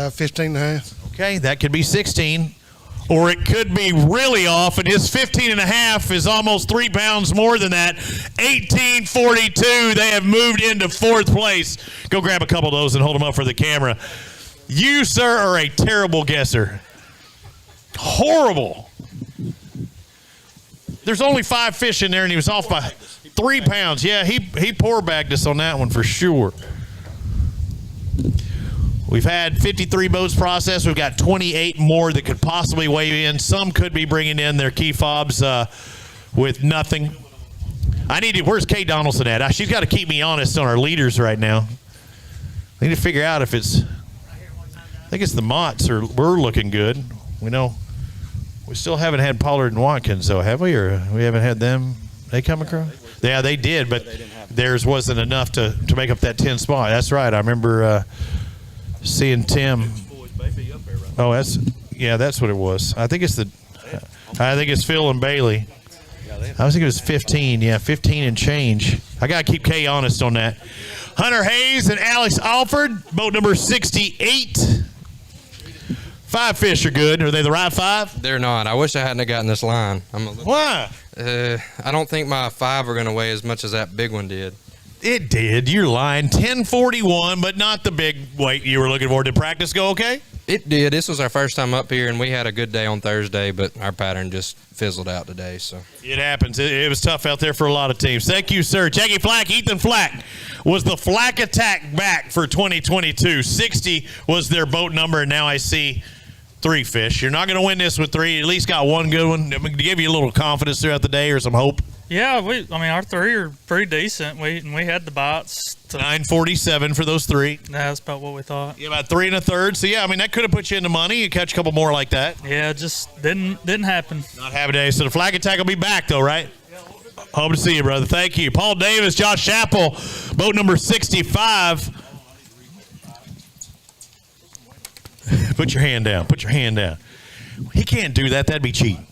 15 and a half. Okay, that could be 16. Or it could be really off, and his 15 and a half is almost 3 pounds more than that. 1842. They have moved into 4th place. Go grab a couple of those and hold them up for the camera. You, sir, are a terrible guesser. Horrible. There's only 5 fish in there, and he was off by 3 pounds. Yeah, he poor bagged us on that one for sure. We've had 53 boats processed. We've got 28 more that could possibly weigh in. Some could be bringing in their key fobs with nothing. Where's Kay Donaldson at? She's got to keep me honest on our leaders right now. I need to figure out if I think it's the Motts, or we're looking good. We still haven't had Pollard and Watkins, though, have we? Or we haven't had them? They come across? Yeah, they did, but theirs wasn't enough to make up that 10 spot. That's right. I remember seeing Tim. Oh, that's what it was. I think it's Phil and Bailey. I was thinking it was 15. Yeah, 15 and change. I got to keep Kay honest on that. Hunter Hayes and Alex Alford, boat number 68. 5 fish are good. Are they the right 5? They're not. I wish I hadn't have gotten this line. Why? I don't think my 5 are going to weigh as much as that big one did. It did. You're lying. 1041, but not the big weight you were looking for. Did practice go okay? It did. This was our first time up here, and we had a good day on Thursday, but our pattern just fizzled out today. So It happens. It was tough out there for a lot of teams. Thank you, sir. Jackie Flack, Ethan Flack was the Flack Attack back for 2022. 60 was their boat number, and now I see 3 fish. You're not going to win this with 3. You at least got one good one to give you a little confidence throughout the day or some hope. Yeah, our 3 are pretty decent. We had the bites. 947 for those 3. That's about what we thought. Yeah, about 3 1/3. So yeah, that could have put you into money. You catch a couple more like that. Yeah, just didn't happen. Not happy day. So the Flag Attack will be back though, right? Hope to see you, brother. Thank you. Paul Davis, Josh Chappell, boat number 65. Put your hand down. Put your hand down. He can't do that. That'd be cheating.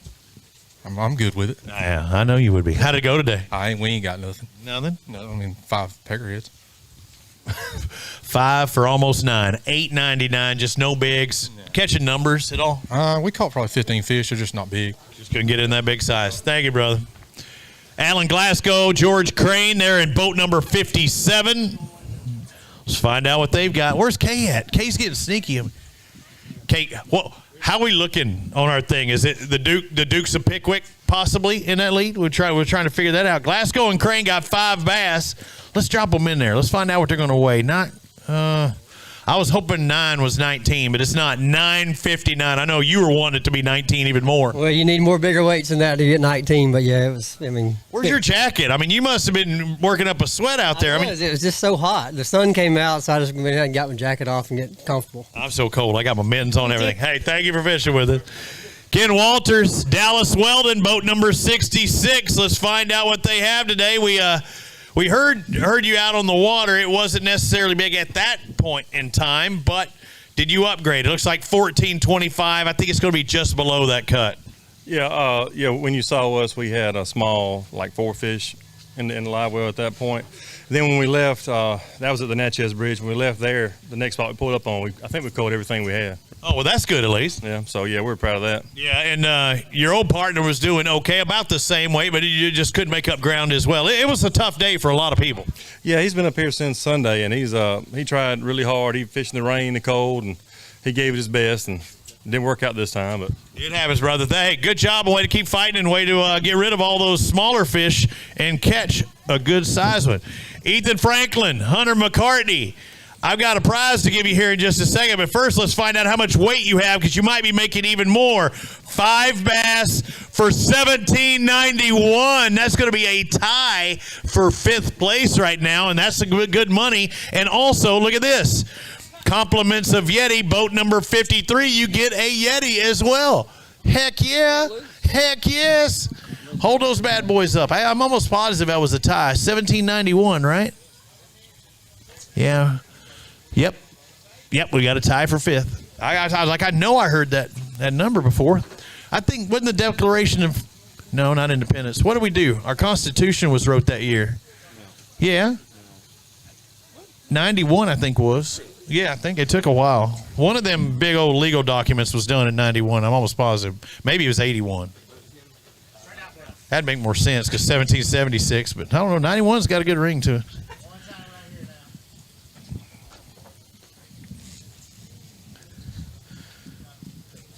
I'm good with it. Yeah, I know you would be. How'd it go today? We ain't got nothing. Nothing? No, 5 peckerheads. 5 for almost 9. 8.99, just no bigs. Catching numbers at all? We caught probably 15 fish. They're just not big. Just couldn't get in that big size. Thank you, brother. Alan Glasgow, George Crane, they're in boat number 57. Let's find out what they've got. Where's Kay at? Kay's getting sneaky. Kay, how are we looking on our thing? Is it the Dukes of Pickwick possibly in that lead? We're trying to figure that out. Glasgow and Crane got 5 bass. Let's drop them in there. Let's find out what they're going to weigh. I was hoping 9 was 19, but it's not. 9.59. I know you were wanting it to be 19 even more. Well, you need more bigger weights than that to get 19, but yeah, it was, Where's your jacket? You must have been working up a sweat out there. It was just so hot. The sun came out, so I just went ahead and got my jacket off and get comfortable. I'm so cold. I got my mittens on and everything. Hey, thank you for fishing with us. Ken Walters, Dallas Weldon, boat number 66. Let's find out what they have today. We heard you out on the water. It wasn't necessarily big at that point in time, but did you upgrade? It looks like 14.25. I think it's going to be just below that cut. Yeah. When you saw us, we had a small, 4 fish in the live well at that point. Then when we left, that was at the Natchez Bridge. When we left there, the next spot we pulled up on, I think we caught everything we had. Oh, well, that's good at least. Yeah, so, we're proud of that. Yeah, and your old partner was doing okay, about the same weight, but you just couldn't make up ground as well. It was a tough day for a lot of people. Yeah, he's been up here since Sunday, and he tried really hard. He fished in the rain, the cold, and he gave it his best, and it didn't work out this time. But it happens, brother. Hey, good job. A way to keep fighting and way to get rid of all those smaller fish and catch a good size one. Ethan Franklin, Hunter McCartney. I've got a prize to give you here in just a second, but first let's find out how much weight you have because you might be making even more. 5 bass for $17.91. That's going to be a tie for 5th place right now, and that's good money. And also, look at this. Compliments of Yeti, boat number 53. You get a Yeti as well. Heck yeah. Heck yes. Hold those bad boys up. I'm almost positive that was a tie. $17.91, right? Yeah. Yep, we got a tie for 5th. I was like, I know I heard that number before. I think, wasn't the Declaration of, no, not Independence. What did we do? Our Constitution was wrote that year. Yeah. 91, I think was. Yeah, I think it took a while. One of them big old legal documents was done in 91. I'm almost positive. Maybe it was 81. That'd make more sense because 1776, but I don't know, 91's got a good ring to it.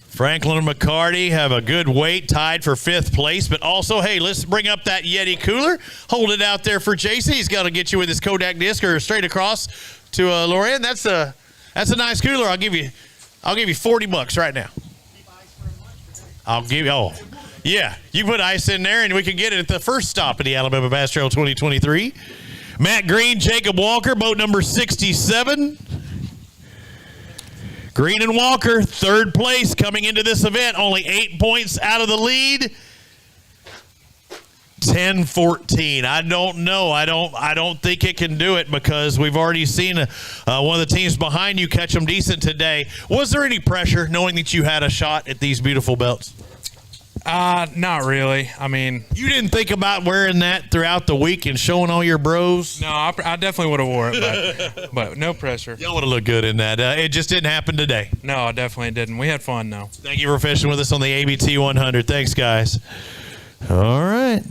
Franklin and McCarty have a good weight, tied for 5th place. But also, hey, let's bring up that Yeti cooler. Hold it out there for Jason. He's got to get you with his Kodak disc or straight across to Lorraine. That's a nice cooler. I'll give you $40 right now. Yeah, you put ice in there and we can get it at the first stop of the Alabama Bass Trail 2023. Matt Green, Jacob Walker, boat number 67. Green and Walker, 3rd place coming into this event. Only 8 points out of the lead. 10-14. I don't know. I don't think it can do it because we've already seen one of the teams behind you catch them decent today. Was there any pressure knowing that you had a shot at these beautiful belts? Not really. You didn't think about wearing that throughout the week and showing all your bros? No, I definitely would have wore it, but no pressure. Y'all would have looked good in that. It just didn't happen today. No, I definitely didn't. We had fun, though. Thank you for fishing with us on the ABT100. Thanks, guys. All right.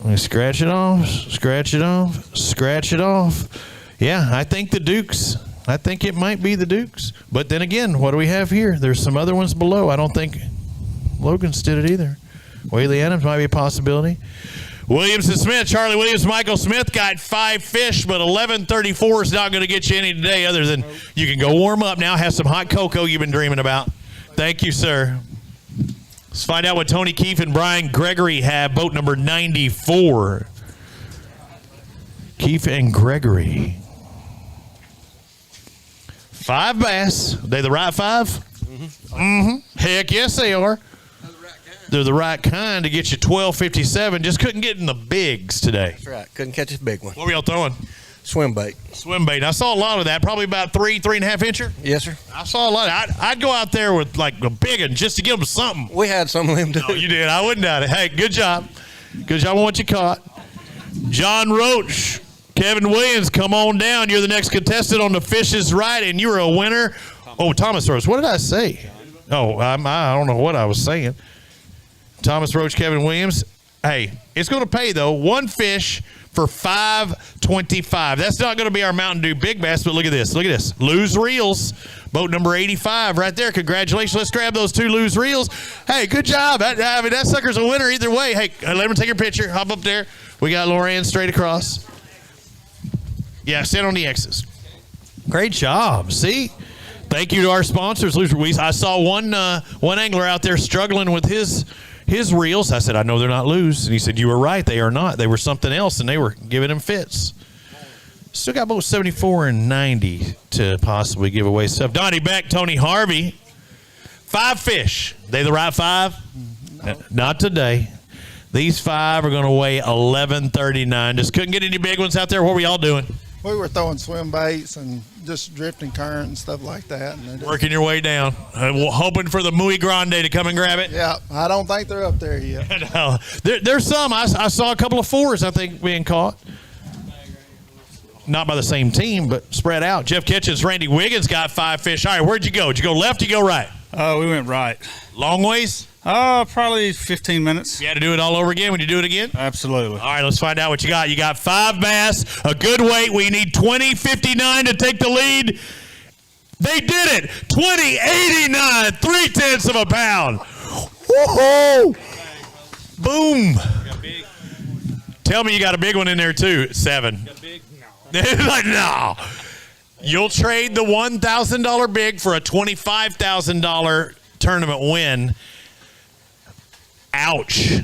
Let me scratch it off, scratch it off, scratch it off. Yeah, I think the Dukes I think it might be the Dukes. But then again, what do we have here? There's some other ones below. I don't think Logan's did it either. Whaley Adams might be a possibility. Williams and Smith, Charlie Williams, Michael Smith got 5 fish, but 11:34 is not going to get you any today other than you can go warm up now, have some hot cocoa you've been dreaming about. Thank you, sir. Let's find out what Tony Keefe and Brian Gregory have, boat number 94. Keefe and Gregory. 5 bass. Are they the right 5? Mm-hmm. Heck yes, they are. They're the right kind to get you 12.57. Just couldn't get in the bigs today. That's right. Couldn't catch this big one. What were y'all throwing? Swim bait. Swim bait. I saw a lot of that. Probably about 3.5 incher. Yes, sir. I saw a lot. I'd go out there with like a big one just to give them something. We had some of them too. Oh, you did. I wouldn't doubt it. Hey, good job. Good job on what you caught. John Roach, Kevin Williams, come on down. You're the next contestant on The Fish is Right, and you're a winner. Oh, Thomas Roach. What did I say? Oh, I don't know what I was saying. Thomas Roach, Kevin Williams. Hey, it's going to pay, though. 1 fish for $5.25. That's not going to be our Mountain Dew Big Bass, but look at this. Look at this. Lose reels. Boat number 85 right there. Congratulations. Let's grab those 2 lose reels. Hey, good job. I mean, that sucker's a winner either way. Hey, let me take your picture. Hop up there. We got Loran straight across. Yeah, sit on the X's. Great job. See? Thank you to our sponsors. I saw one angler out there struggling with his reels. I said, I know they're not loose. And he said, you were right. They are not. They were something else, and they were giving him fits. Still got both 74 and 90 to possibly give away stuff. Donnie Beck, Tony Harvey. 5 fish. They the right 5? No. Not today. These 5 are going to weigh 11.39. Just couldn't get any big ones out there. What were y'all doing? We were throwing swim baits and just drifting current and stuff like that. And working your way down, hoping for the Muy Grande to come and grab it. Yeah, I don't think they're up there yet. No, there's some. I saw a couple of 4s, I think, being caught. Not by the same team, but spread out. Jeff Kitchens, Randy Wiggins got 5 fish. All right, where'd you go? Did you go left or you go right? We went right. Long ways? Probably 15 minutes. You had to do it all over again when you do it again? Absolutely. All right, let's find out what you got. You got 5 bass, a good weight. We need 20.59 to take the lead. They did it. 20.89, 3/10 of a pound. Woo-hoo! Boom. Tell me you got a big one in there too. 7. Got a big? No. Like, no. You'll trade the $1,000 big for a $25,000 tournament win. Ouch.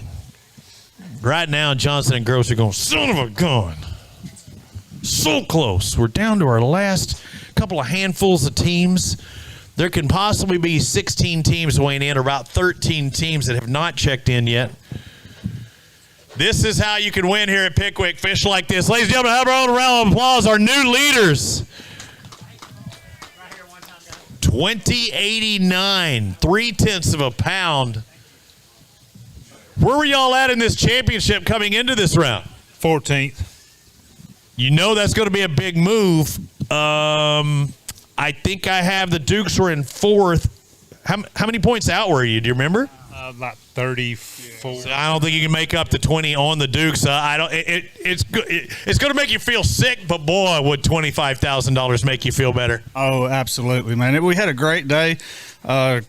Right now, Johnson and Gross are going, son of a gun. So close. We're down to our last couple of handfuls of teams. There can possibly be 16 teams weighing in, or about 13 teams that have not checked in yet. This is how you can win here at Pickwick. Fish like this. Ladies and gentlemen, have our own round of applause. Our new leaders. 20.89, 3/10 of a pound. Where were y'all at in this championship coming into this round? 14th. You know that's going to be a big move. I think I have the Dukes were in 4th. How many points out were you? Do you remember? About 34. So I don't think you can make up the 20 on the Dukes. I don't. It's going to make you feel sick, but boy, would $25,000 make you feel better. Oh, absolutely, man. We had a great day.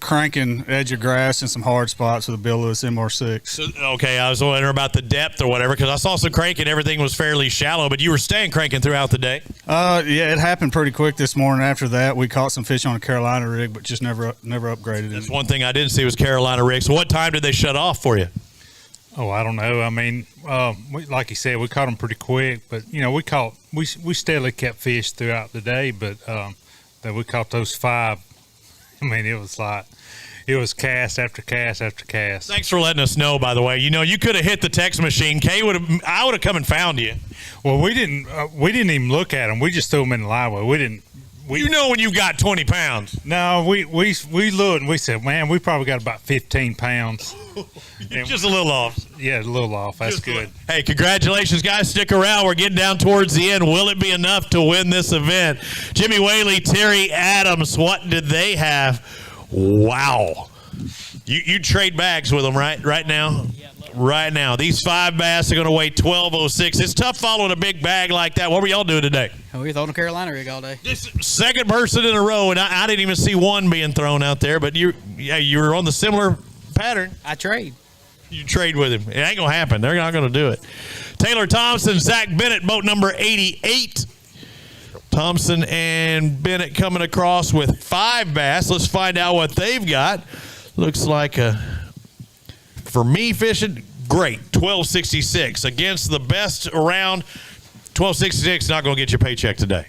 Cranking edge of grass and some hard spots with a Bill Lewis MR6. So, okay, I was wondering about the depth or whatever, because I saw some cranking. Everything was fairly shallow, but you were staying cranking throughout the day. Yeah, it happened pretty quick this morning. After that, we caught some fish on a Carolina rig, but just never upgraded it. That's one thing I didn't see was Carolina rigs. So what time did they shut off for you? Oh, I don't know. I mean, like you said, we caught them pretty quick, but we steadily kept fish throughout the day, but then we caught those 5. I mean, it was cast after cast after cast. Thanks for letting us know, by the way. You could have hit the text machine. I would have come and found you. Well, we didn't even look at them. We just threw them in the live well. We didn't. You know when you've got 20 pounds. No, we looked and we said, man, we probably got about 15 pounds. Just a little off. Yeah, a little off. That's good. Hey, congratulations, guys. Stick around. We're getting down towards the end. Will it be enough to win this event? Jimmy Whaley, Terry Adams, what did they have? Wow. You trade bags with them right now? Right now. These 5 bass are going to weigh 12.06. It's tough following a big bag like that. What were y'all doing today? We throw the Carolina rig all day. Second person in a row, and I didn't even see one being thrown out there, but you were on the similar pattern. I trade. You trade with him. It ain't going to happen. They're not going to do it. Taylor Thompson, Zach Bennett, boat number 88. Thompson and Bennett coming across with 5 bass. Let's find out what they've got. Looks like, for me fishing, great. 1266 against the best around. 1266 not going to get your paycheck today.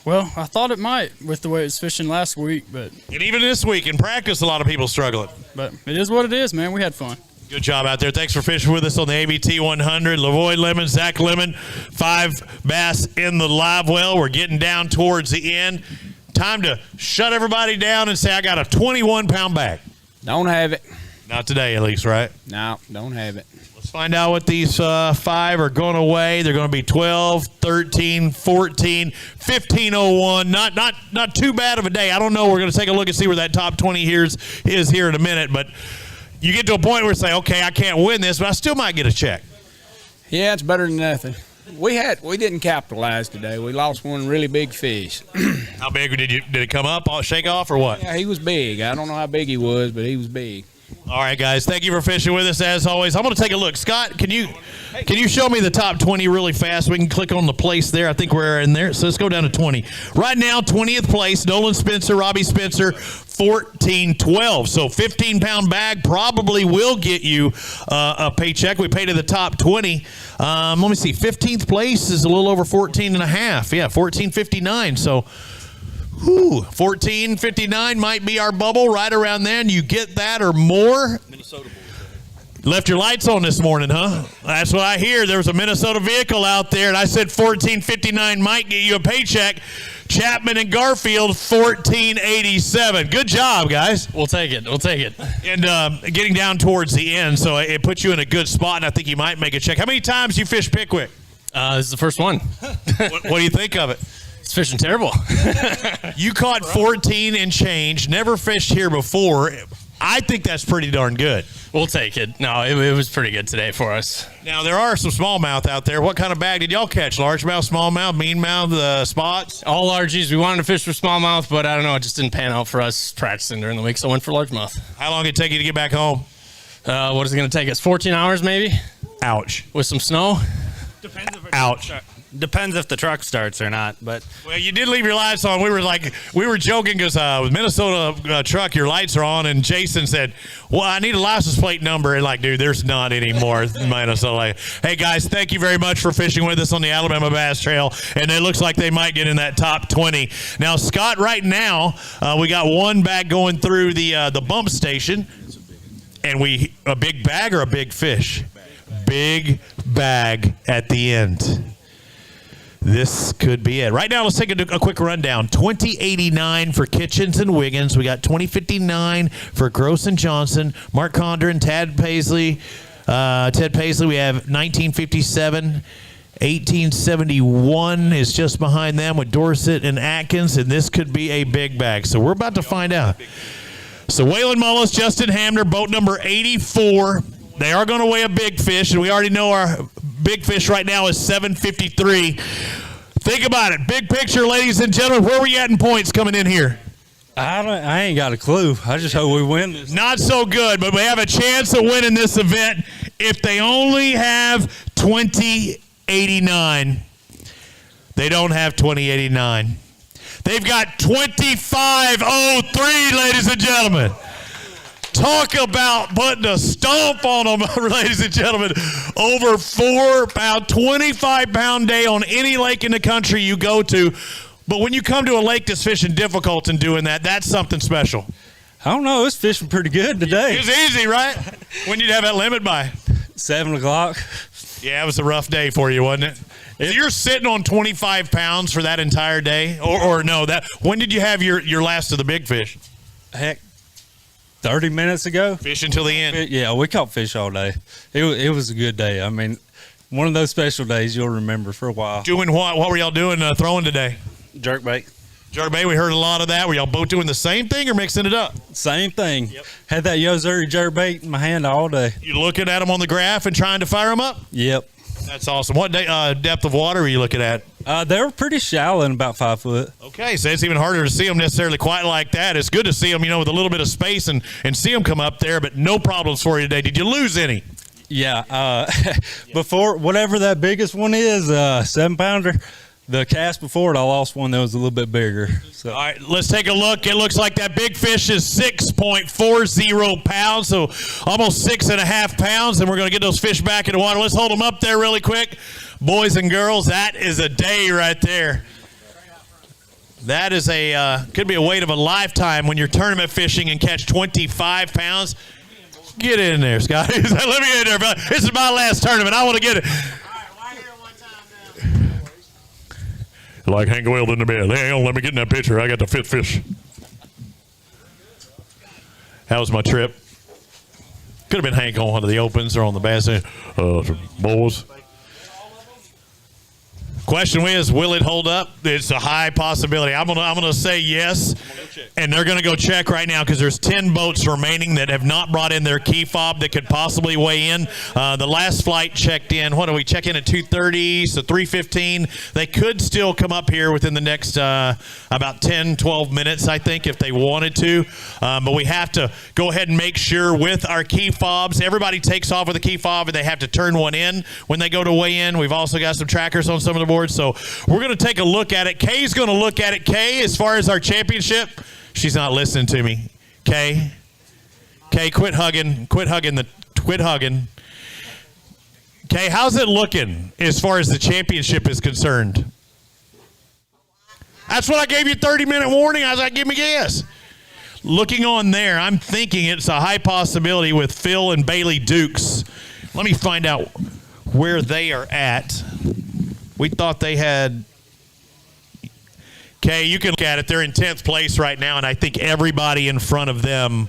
Well, I thought it might with the way it was fishing last week, but And even this week in practice, a lot of people struggling. But it is what it is, man. We had fun. Good job out there. Thanks for fishing with us on the ABT 100. Lavoy Lemon, Zach Lemon, 5 bass in the live well. We're getting down towards the end. Time to shut everybody down and say, I got a 21-pound bag. Don't have it. Not today, at least, right? No, don't have it. Let's find out what these 5 are going to weigh. They're going to be 12, 13, 14, 1501. Not too bad of a day. I don't know. We're going to take a look and see where that top 20 is here in a minute, but you get to a point where you say, okay, I can't win this, but I still might get a check. Yeah, it's better than nothing. We didn't capitalize today. We lost one really big fish. How big did it come up, shake off, or what? Yeah, he was big. I don't know how big he was, but he was big. All right, guys, thank you for fishing with us as always. I'm going to take a look. Scott, can you show me the top 20 really fast? We can click on the place there. I think we're in there. So let's go down to 20. Right now, 20th place, Nolan Spencer, Robbie Spencer, 14-12. So 15-pound bag probably will get you a paycheck. We paid to the top 20. Let me see. 15th place is a little over 14 and a half. Yeah, 14.59. So 14.59 might be our bubble right around there, and you get that or more. Minnesota left your lights on this morning, huh? That's what I hear. There was a Minnesota vehicle out there, and I said 14.59 might get you a paycheck. Chapman and Garfield, 14.87. Good job, guys. We'll take it. And getting down towards the end, so it puts you in a good spot, and I think you might make a check. How many times you fished Pickwick? This is the first one. What do you think of it? It's fishing terrible. You caught 14 and change, never fished here before. I think that's pretty darn good. We'll take it. No, it was pretty good today for us. Now, there are some smallmouth out there. What kind of bag did y'all catch? Largemouth, smallmouth, meanmouth, spots? All largies. We wanted to fish for smallmouth, but I don't know. It just didn't pan out for us practicing during the week, so I went for largemouth. How long did it take you to get back home? What is it going to take us? 14 hours maybe? Ouch. With some snow? Ouch. Depends if the truck starts or not, but well, you did leave your lights on. We were joking because with Minnesota truck, your lights are on, and Jason said, "Well, I need a license plate number." And like, dude, there's not anymore. Minnesota. Hey guys, thank you very much for fishing with us on the Alabama Bass Trail, and it looks like they might get in that top 20. Now, Scott, right now we got one bag going through the bump station, and a big bag or a big fish? Big bag at the end. This could be it. Right now, let's take a quick rundown. 2089 for Kitchens and Wiggins. We got 2059 for Gross and Johnson. Mark Condren, Ted Paisley. We have 1957. 1871 is just behind them with Dorset and Atkins, and this could be a big bag. So we're about to find out. So Waylon Mullis, Justin Hamner, boat number 84. They are going to weigh a big fish, and we already know our big fish right now is 753. Think about it. Big picture, ladies and gentlemen. Where were you at in points coming in here? I ain't got a clue. I just hope we win this. Not so good, but we have a chance of winning this event if they only have 2089. They don't have 2089. They've got 2503, ladies and gentlemen. Talk about putting a stomp on them, ladies and gentlemen. Over 4 pound, 25-pound day on any lake in the country you go to. But when you come to a lake that's fishing difficult and doing that, that's something special. I don't know. It's fishing pretty good today. It was easy, right? When did you have that limit by? 7 o'clock. Yeah, it was a rough day for you, wasn't it? So you're sitting on 25 pounds for that entire day? Or no, when did you have your last of the big fish? Heck, 30 minutes ago. Fish until the end. Yeah, we caught fish all day. It was a good day. I mean, one of those special days you'll remember for a while. Doing what? What were y'all doing throwing today? Jerkbait. Jerkbait, we heard a lot of that. Were y'all both doing the same thing or mixing it up? Same thing. Yep. Had that Yo-Zuri jerkbait in my hand all day. You looking at them on the graph and trying to fire them up? Yep. That's awesome. What depth of water were you looking at? They were pretty shallow and about 5 foot. Okay, so it's even harder to see them necessarily quite like that. It's good to see them, with a little bit of space and see them come up there, but no problems for you today. Did you lose any? Yeah. Before, whatever that biggest one is, 7-pounder, the cast before it, I lost one that was a little bit bigger. So. All right, let's take a look. It looks like that big fish is 6.40 pounds, so almost 6.5 pounds, and we're going to get those fish back in the water. Let's hold them up there really quick. Boys and girls, that is a day right there. That is could be a weight of a lifetime when you're tournament fishing and catch 25 pounds. Get in there, Scott. Let me get in there, brother. This is my last tournament. I want to get it. Like Hank Weld in the bed. Hang on, let me get in that picture. I got the fifth fish. How was my trip? Could have been Hank on one of the opens or on the bass. Boys. Question is, will it hold up? It's a high possibility. I'm gonna say yes, and they're gonna go check right now because there's 10 boats remaining that have not brought in their key fob that could possibly weigh in. The last flight checked in. What do we check in at 2:30? So 3:15. They could still come up here within the next about 10, 12 minutes, I think, if they wanted to. But we have to go ahead and make sure with our key fobs, everybody takes off with a key fob, and they have to turn one in when they go to weigh in. We've also got some trackers on some of the boards. So we're going to take a look at it. Kay's going to look at it. Kay, as far as our championship, she's not listening to me. Kay, quit hugging. Quit hugging. Kay, how's it looking as far as the championship is concerned? That's what I gave you 30-minute warning. I was like, give me a guess. Looking on there, I'm thinking it's a high possibility with Phil and Bailey Dukes. Let me find out where they are at. We thought they had. Okay, you can look at it. They're in 10th place right now, and I think everybody in front of them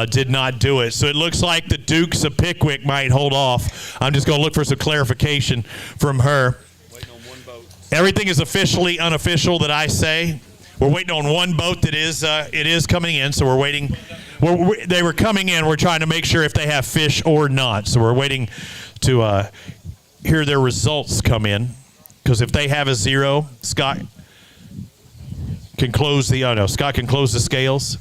did not do it. So it looks like the Dukes of Pickwick might hold off. I'm just going to look for some clarification from her. Waiting on one boat. Everything is officially unofficial that I say. We're waiting on one boat that is it is coming in, so we're waiting. They were coming in. We're trying to make sure if they have fish or not. So we're waiting to hear their results come in, because if they have a 0, Scott can close the Scott can close the scales.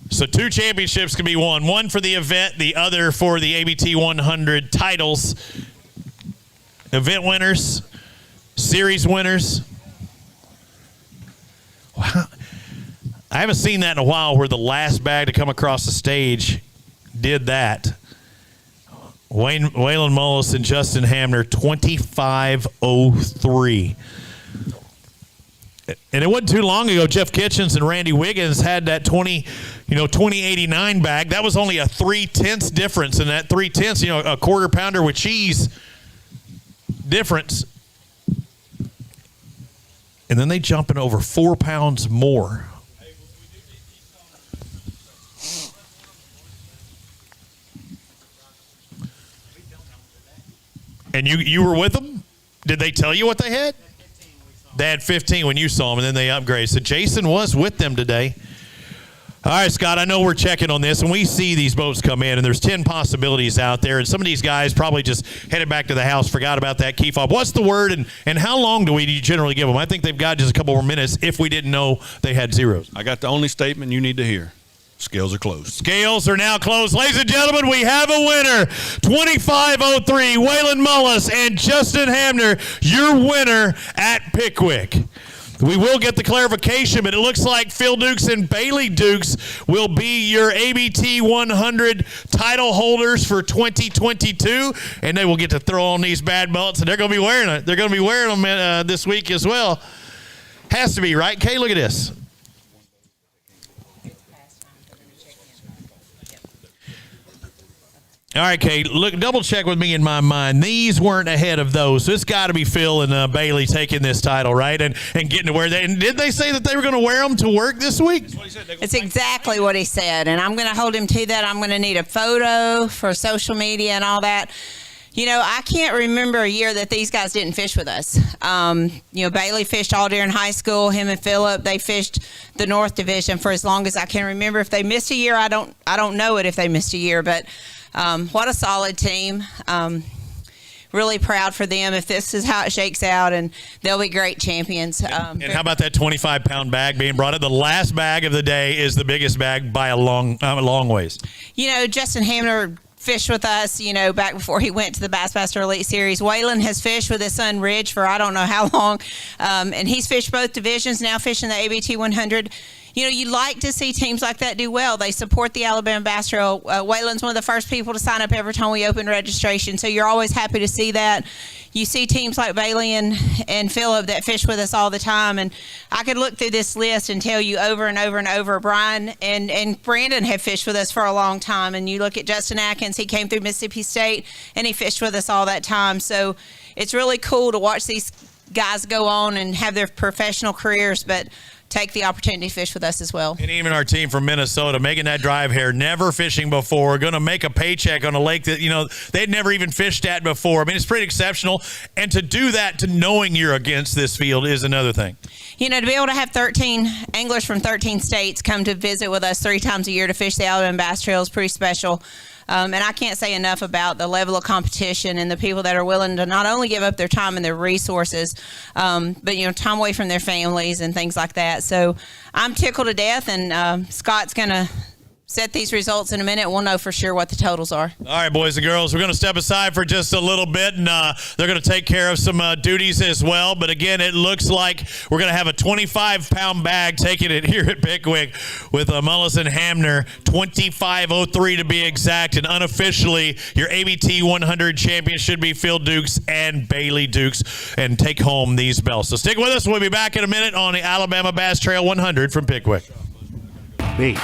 So 2 championships can be won, one for the event, the other for the ABT100 titles. Event winners, series winners. Wow. I haven't seen that in a while, where the last bag to come across the stage did that. Waylon Mullis and Justin Hamner, 25:03. And it wasn't too long ago, Jeff Kitchens and Randy Wiggins had that 2089 bag. That was only a 3/10 difference, and that 3/10, a quarter pounder with cheese difference. And then they jump in over 4 pounds more. And you were with them? Did they tell you what they had? They had 15 when you saw them, and then they upgraded. So Jason was with them today. All right, Scott, I know we're checking on this, and we see these boats come in, and there's 10 possibilities out there, and some of these guys probably just headed back to the house, forgot about that key fob. What's the word, and how long do we generally give them? I think they've got just a couple more minutes if we didn't know they had 0s. I got the only statement you need to hear. Scales are closed. Scales are now closed. Ladies and gentlemen, we have a winner. 25:03, Waylon Mullis and Justin Hamner, your winner at Pickwick. We will get the clarification, but it looks like Phil Dukes and Bailey Dukes will be your ABT100 title holders for 2022, and they will get to throw on these bad belts, and they're going to be wearing it. They're going to be wearing them this week as well. Has to be, right? Kay, look at this. All right, Kay, look, double check with me in my mind. These weren't ahead of those. So it's got to be Phil and Bailey taking this title, right? And getting to wear that. And did they say that they were going to wear them to work this week? It's exactly what he said. And I'm going to hold him to that. I'm going to need a photo for social media and all that. I can't remember a year that these guys didn't fish with us. Bailey fished all during high school. Him and Phillip, they fished the North Division for as long as I can remember. If they missed a year, I don't know it if they missed a year, but what a solid team. really proud for them if this is how it shakes out, and they'll be great champions. And how about that 25-pound bag being brought in? The last bag of the day is the biggest bag by a long ways. You know, Justin Hamner fished with us, you know, back before he went to the Bassmaster Elite Series. Waylon has fished with his son Ridge for I don't know how long, and he's fished both divisions, now fishing the ABT 100. You know, you like to see teams like that do well. They support the Alabama Bass Trail. Waylon's one of the first people to sign up every time we open registration, so you're always happy to see that. You see teams like Bailey and Phillip that fish with us all the time, and I could look through this list and tell you over and over and over. Brian and Brandon have fished with us for a long time, and you look at Justin Atkins, he came through Mississippi State, and he fished with us all that time. So it's really cool to watch these guys go on and have their professional careers, but take the opportunity to fish with us as well. And even our team from Minnesota making that drive here, never fishing before, going to make a paycheck on a lake that, you know, they'd never even fished at before. I mean, it's pretty exceptional. And to do that, to knowing you're against this field is another thing. You know, to be able to have 13 anglers from 13 states come to visit with us 3 times a year to fish the Alabama Bass Trail is pretty special. And I can't say enough about the level of competition and the people that are willing to not only give up their time and their resources, but, you know, time away from their families and things like that. So I'm tickled to death, and Scott's going to set these results in a minute. We'll know for sure what the totals are. All right, boys and girls, we're going to step aside for just a little bit, and they're going to take care of some duties as well. But again, it looks like we're going to have a 25-pound bag taking it here at Pickwick with Mullis and Hamner, 25:03 to be exact. And unofficially, your ABT 100 champions should be Phil Dukes and Bailey Dukes, and take home these belts. So stick with us. We'll be back in a minute on the Alabama Bass Trail 100 from Pickwick. Bait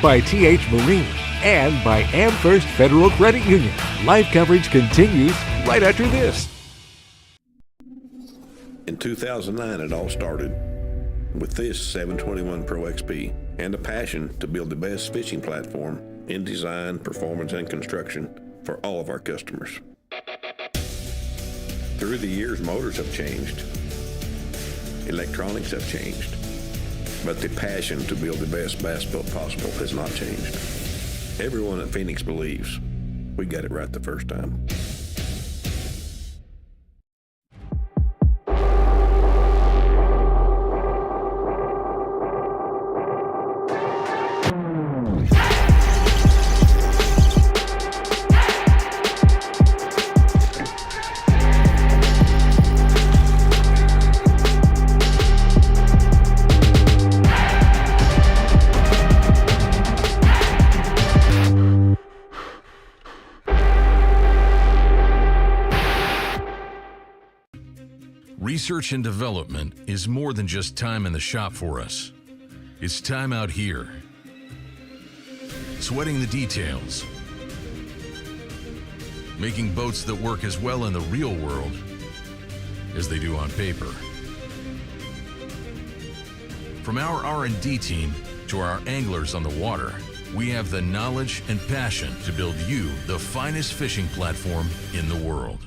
by T.H. Marine and by AmFirst Federal Credit Union. Live coverage continues right after this. In 2009, it all started with this 721 Pro XP and a passion to build the best fishing platform in design, performance, and construction for all of our customers. Through the years, motors have changed. Electronics have changed. But the passion to build the best bass boat possible has not changed. Everyone at Phoenix believes we got it right the first time. Research and development is more than just time in the shop for us. It's time out here, sweating the details, making boats that work as well in the real world as they do on paper. From our R&D team to our anglers on the water, we have the knowledge and passion to build you the finest fishing platform in the world.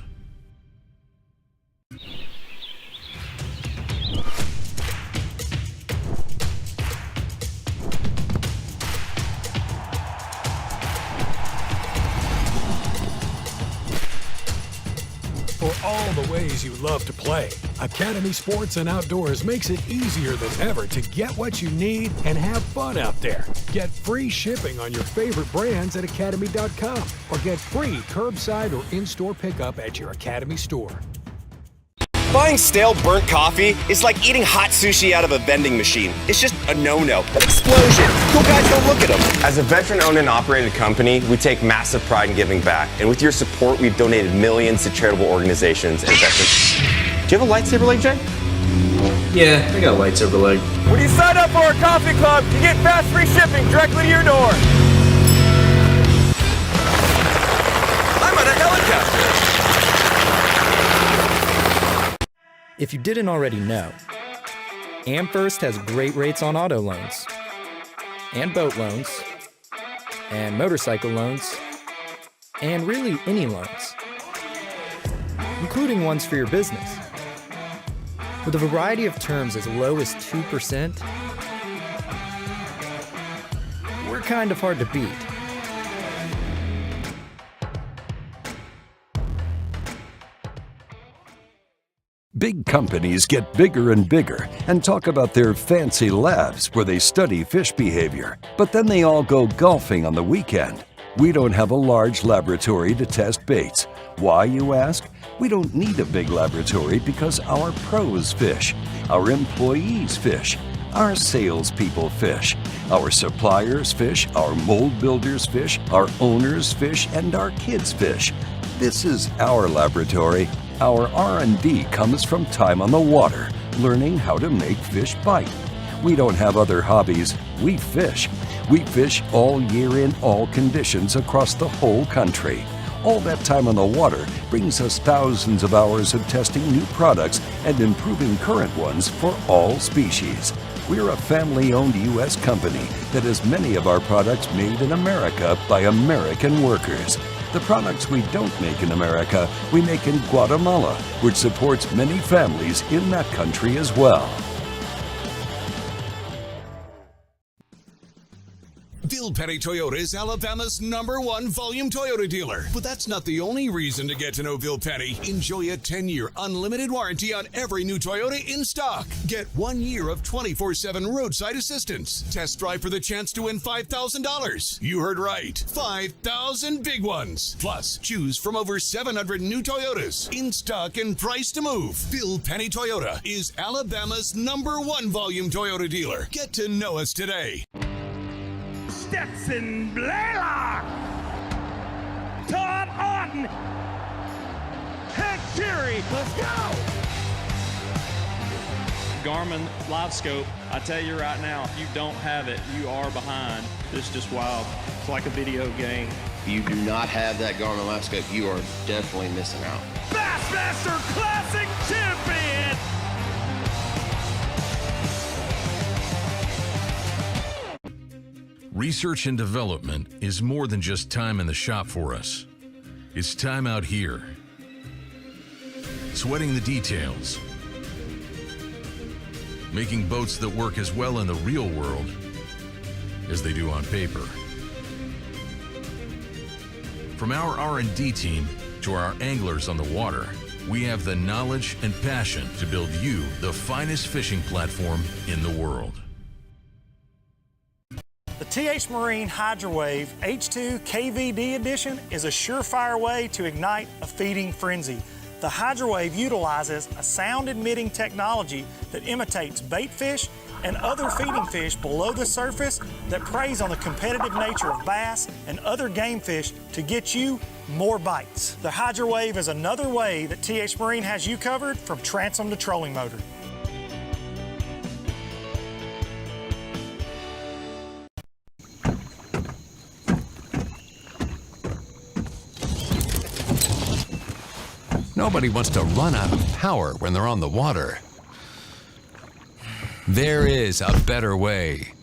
For all the ways you love to play, Academy Sports and Outdoors makes it easier than ever to get what you need and have fun out there. Get free shipping on your favorite brands at academy.com or get free curbside or in-store pickup at your Academy store. Buying stale burnt coffee is like eating hot sushi out of a vending machine. It's just a no-no. Explosion. Cool guys don't look at them. As a veteran-owned and operated company, we take massive pride in giving back. And with your support, we've donated millions to charitable organizations and veterans. Do you have a lightsaber leg, Jay? Yeah, I got a lightsaber leg. When you sign up for our coffee club, you get fast free shipping directly to your door. I'm on a helicopter. If you didn't already know, AmFirst has great rates on auto loans, and boat loans, and motorcycle loans, and really any loans, including ones for your business. With a variety of terms as low as 2%, we're kind of hard to beat. Big companies get bigger and bigger and talk about their fancy labs where they study fish behavior, but then they all go golfing on the weekend. We don't have a large laboratory to test baits. Why, you ask? We don't need a big laboratory because our pros fish, our employees fish, our salespeople fish, our suppliers fish, our mold builders fish, our owners fish, and our kids fish. This is our laboratory. Our R&D comes from time on the water, learning how to make fish bite. We don't have other hobbies. We fish. We fish all year in all conditions across the whole country. All that time on the water brings us thousands of hours of testing new products and improving current ones for all species. We're a family-owned U.S. company that has many of our products made in America by American workers. The products we don't make in America, we make in Guatemala, which supports many families in that country as well. Bill Petty Toyota is Alabama's #1 volume Toyota dealer. But that's not the only reason to get to know Bill Petty. Enjoy a 10-year unlimited warranty on every new Toyota in stock. Get 1 year of 24/7 roadside assistance. Test drive for the chance to win $5,000. You heard right. 5,000 big ones. Plus, choose from over 700 new Toyotas in stock and price to move. Bill Petty Toyota is Alabama's #1 volume Toyota dealer. Get to know us today. Stetson Blaylock, Todd Auten, Hank Terry, let's go! Garmin Live Scope, I tell you right now, if you don't have it, you are behind. It's just wild. It's like a video game. If you do not have that Garmin Live Scope, you are definitely missing out. Bassmaster Classic Champion! Research and development is more than just time in the shop for us. It's time out here, sweating the details, making boats that work as well in the real world as they do on paper. From our R&D team to our anglers on the water, we have the knowledge and passion to build you the finest fishing platform in the world. The TH Marine HydroWave H2 KVD Edition is a surefire way to ignite a feeding frenzy. The HydroWave utilizes a sound-emitting technology that imitates bait fish and other feeding fish below the surface that preys on the competitive nature of bass and other game fish to get you more bites. The HydroWave is another way that TH Marine has you covered from transom to trolling motor. Nobody wants to run out of power when they're on the water. There is a better way.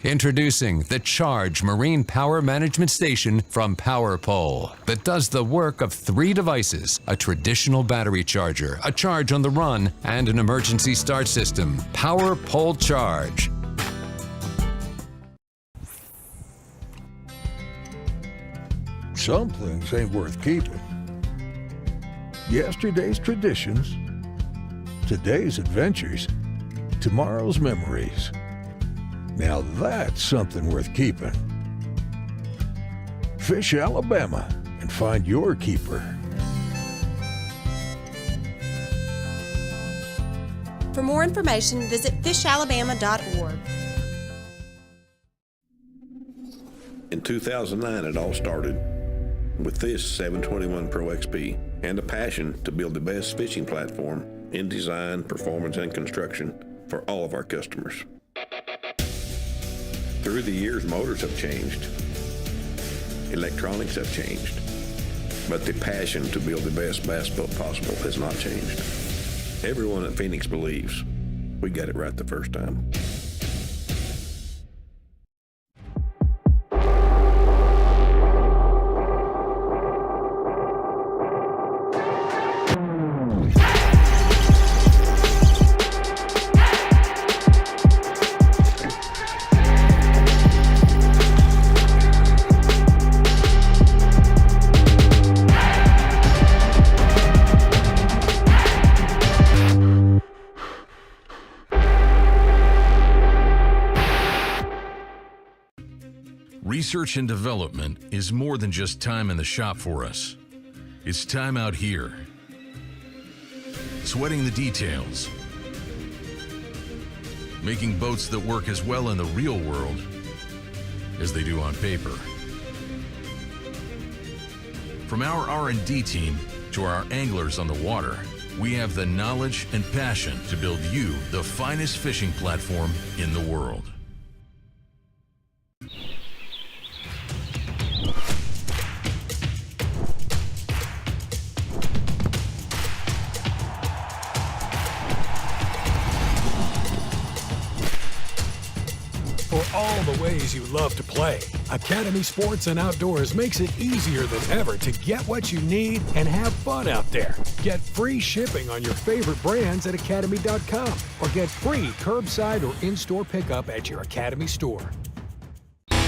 Introducing the Charge Marine Power Management Station from PowerPole that does the work of 3 devices, a traditional battery charger, a charge on the run, and an emergency start system. PowerPole Charge. Some things ain't worth keeping. Yesterday's traditions, today's adventures, tomorrow's memories. Now that's something worth keeping. Fish Alabama and find your keeper. For more information, visit fishalabama.org. In 2009, it all started with this 721 Pro XP and a passion to build the best fishing platform in design, performance, and construction for all of our customers. Through the years, motors have changed. Electronics have changed. But the passion to build the best bass boat possible has not changed. Everyone at Phoenix believes we got it right the first time. Research and development is more than just time in the shop for us. It's time out here. Sweating the details. Making boats that work as well in the real world as they do on paper. From our R&D team to our anglers on the water, we have the knowledge and passion to build you the finest fishing platform in the world. For all the ways you love to play, Academy Sports and Outdoors makes it easier than ever to get what you need and have fun out there. Get free shipping on your favorite brands at academy.com or get free curbside or in-store pickup at your Academy store.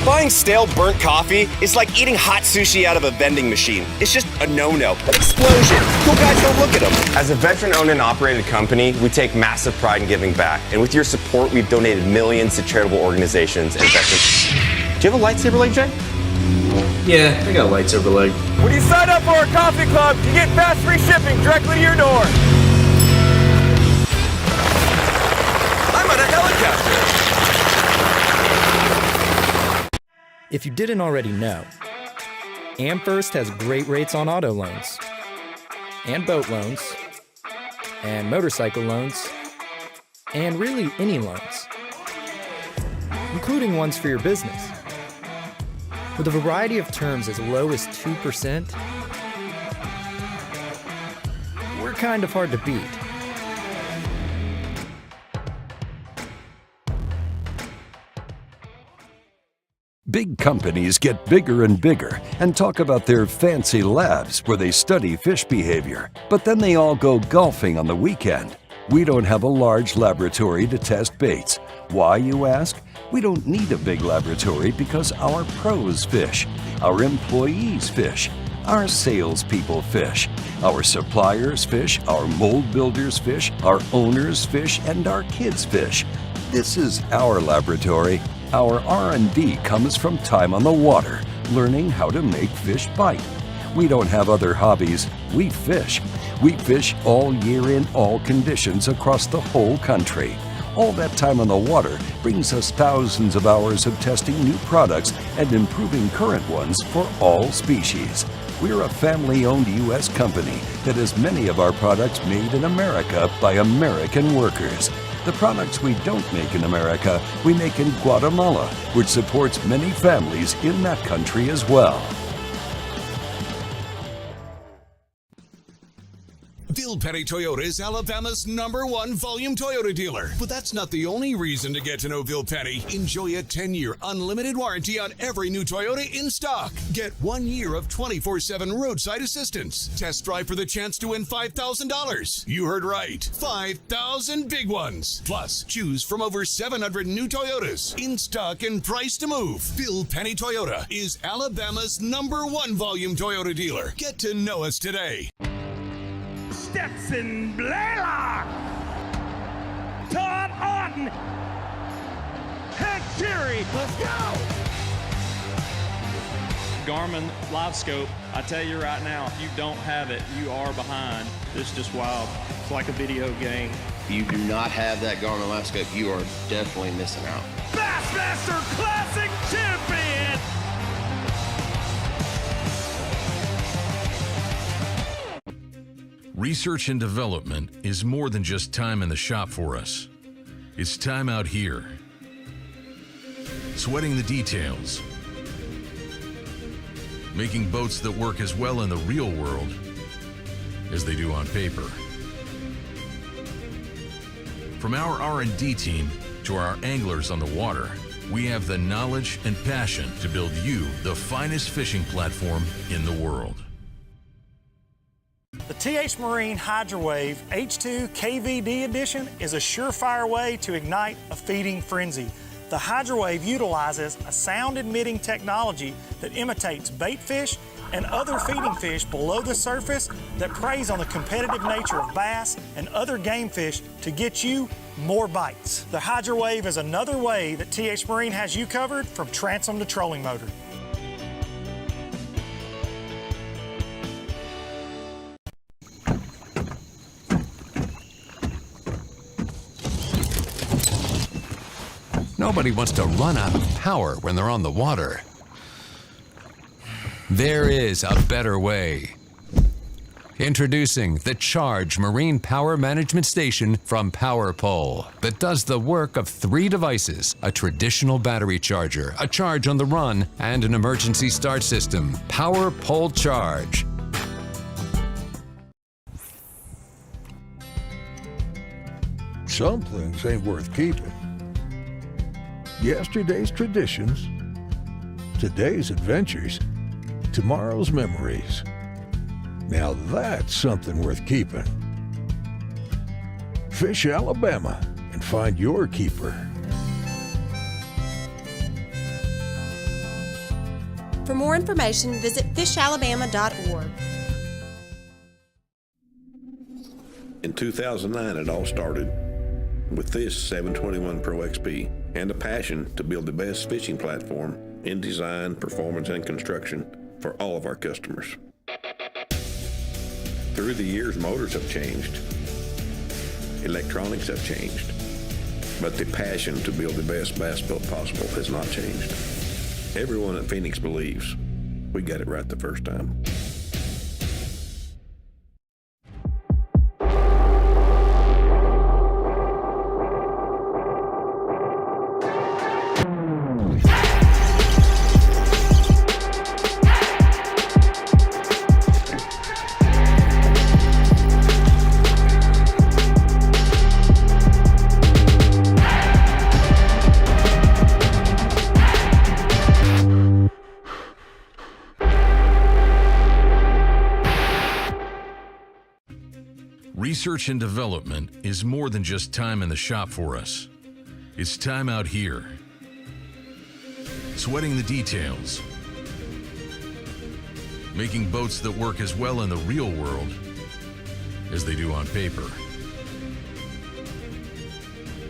Buying stale burnt coffee is like eating hot sushi out of a vending machine. It's just a no-no. Explosion. Cool guys don't look at them. As a veteran-owned and operated company, we take massive pride in giving back. And with your support, we've donated millions to charitable organizations and veterans. Do you have a lightsaber leg, Jay? Yeah, I got a lightsaber leg. When you sign up for our coffee club, you get fast free shipping directly to your door. I'm on a helicopter. If you didn't already know, AmFirst has great rates on auto loans, and boat loans, and motorcycle loans, and really any loans, including ones for your business. With a variety of terms as low as 2%, we're kind of hard to beat. Big companies get bigger and bigger and talk about their fancy labs where they study fish behavior, but then they all go golfing on the weekend. We don't have a large laboratory to test baits. Why, you ask? We don't need a big laboratory because our pros fish, our employees fish, our salespeople fish, our suppliers fish, our mold builders fish, our owners fish, and our kids fish. This is our laboratory. Our R&D comes from time on the water, learning how to make fish bite. We don't have other hobbies. We fish. We fish all year in all conditions across the whole country. All that time on the water brings us thousands of hours of testing new products and improving current ones for all species. We're a family-owned U.S. company that has many of our products made in America by American workers. The products we don't make in America, we make in Guatemala, which supports many families in that country as well. Bill Petty Toyota is Alabama's #1 volume Toyota dealer. But that's not the only reason to get to know Bill Petty. Enjoy a 10-year unlimited warranty on every new Toyota in stock. Get 1 year of 24/7 roadside assistance. Test drive for the chance to win $5,000. You heard right. 5,000 big ones. Plus, choose from over 700 new Toyotas in stock and price to move. Bill Petty Toyota is Alabama's #1 volume Toyota dealer. Get to know us today. Stetson Blaylock, Todd Auten, Hank Terry, let's go! Garmin Live Scope, I tell you right now, if you don't have it, you are behind. This is just wild. It's like a video game. If you do not have that Garmin Live Scope, you are definitely missing out. Bassmaster Classic Champion! Research and development is more than just time in the shop for us. It's time out here. Sweating the details. Making boats that work as well in the real world as they do on paper. From our R&D team to our anglers on the water, we have the knowledge and passion to build you the finest fishing platform in the world. The TH Marine HydroWave H2 KVD Edition is a surefire way to ignite a feeding frenzy. The HydroWave utilizes a sound-emitting technology that imitates bait fish and other feeding fish below the surface that preys on the competitive nature of bass and other game fish to get you more bites. The HydroWave is another way that TH Marine has you covered from transom to trolling motor. Nobody wants to run out of power when they're on the water. There is a better way. Introducing the Charge Marine Power Management Station from PowerPole that does the work of 3 devices: a traditional battery charger, a charge on the run, and an emergency start system. PowerPole Charge. Some things ain't worth keeping. Yesterday's traditions, today's adventures, tomorrow's memories. Now that's something worth keeping. Fish Alabama and find your keeper. For more information, visit fishalabama.org. In 2009, it all started with this 721 Pro XP and a passion to build the best fishing platform in design, performance, and construction for all of our customers. Through the years, motors have changed. Electronics have changed. But the passion to build the best bass boat possible has not changed. Everyone at Phoenix believes we got it right the first time. Research and development is more than just time in the shop for us. It's time out here, sweating the details, making boats that work as well in the real world as they do on paper.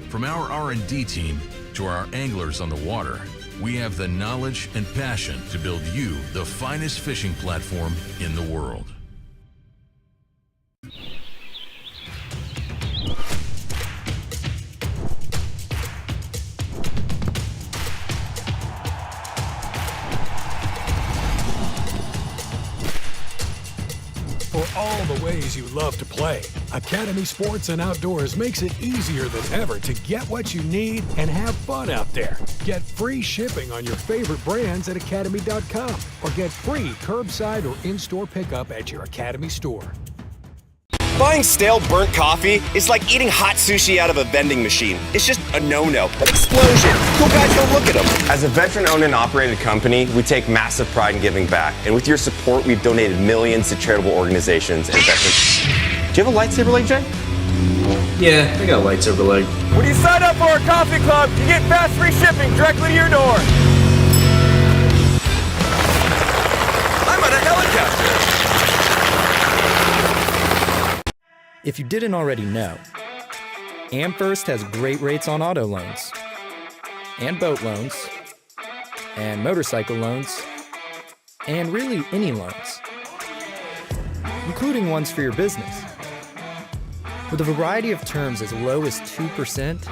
From our R&D team to our anglers on the water, we have the knowledge and passion to build you the finest fishing platform in the world. For all the ways you love to play, Academy Sports and Outdoors makes it easier than ever to get what you need and have fun out there. Get free shipping on your favorite brands at academy.com or get free curbside or in-store pickup at your Academy store. Buying stale burnt coffee is like eating hot sushi out of a vending machine. It's just a no-no. Explosion. Cool guys don't look at them. As a veteran-owned and operated company, we take massive pride in giving back. And with your support, we've donated millions to charitable organizations and veterans. Do you have a lightsaber leg, Jay? Yeah, I got a lightsaber leg. When you sign up for our coffee club, you get fast free shipping directly to your door. I'm on a helicopter. If you didn't already know, AmFirst has great rates on auto loans, and boat loans, and motorcycle loans, and really any loans, including ones for your business. With a variety of terms as low as 2%,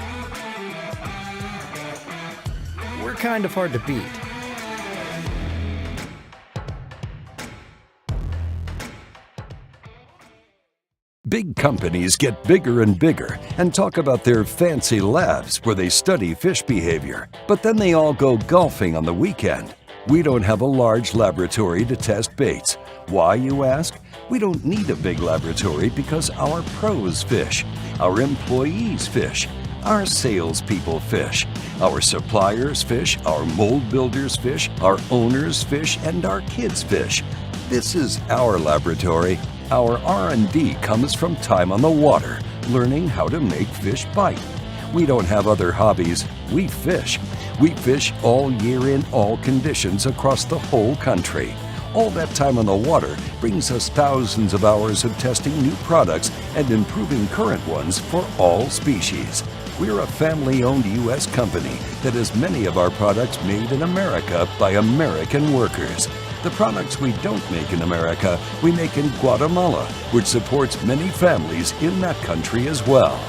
we're kind of hard to beat. Big companies get bigger and bigger and talk about their fancy labs where they study fish behavior, but then they all go golfing on the weekend. We don't have a large laboratory to test baits. Why, you ask? We don't need a big laboratory because our pros fish, our employees fish, our salespeople fish, our suppliers fish, our mold builders fish, our owners fish, and our kids fish. This is our laboratory. Our R&D comes from time on the water, learning how to make fish bite. We don't have other hobbies. We fish. We fish all year in all conditions across the whole country. All that time on the water brings us thousands of hours of testing new products and improving current ones for all species. We're a family-owned U.S. company that has many of our products made in America by American workers. The products we don't make in America, we make in Guatemala, which supports many families in that country as well.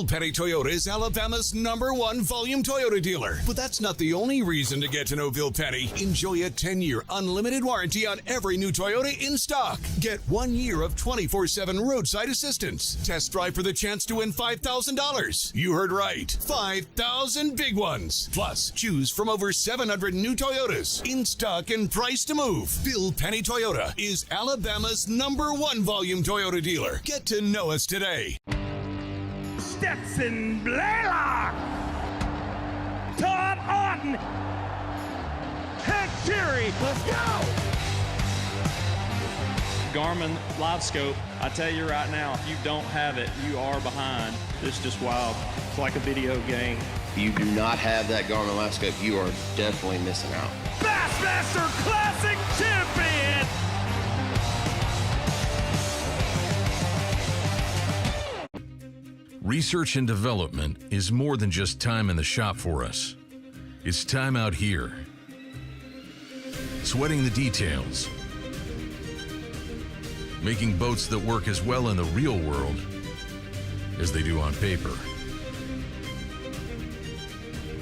Petty Toyota is Alabama's #1 volume Toyota dealer. But that's not the only reason to get to know Bill Petty. Enjoy a 10-year unlimited warranty on every new Toyota in stock. Get 1 year of 24/7 roadside assistance. Test drive for the chance to win $5,000. You heard right. 5,000 big ones. Plus, choose from over 700 new Toyotas in stock and price to move. Bill Petty Toyota is Alabama's #1 volume Toyota dealer. Get to know us today. Stetson Blaylock, Todd Auten, Head Terry, let's go! Garmin Live Scope, I tell you right now, if you don't have it, you are behind. It's just wild. It's like a video game. If you do not have that Garmin Live Scope, you are definitely missing out. Bassmaster Classic champion! Research and development is more than just time in the shop for us. It's time out here. Sweating the details. Making boats that work as well in the real world as they do on paper.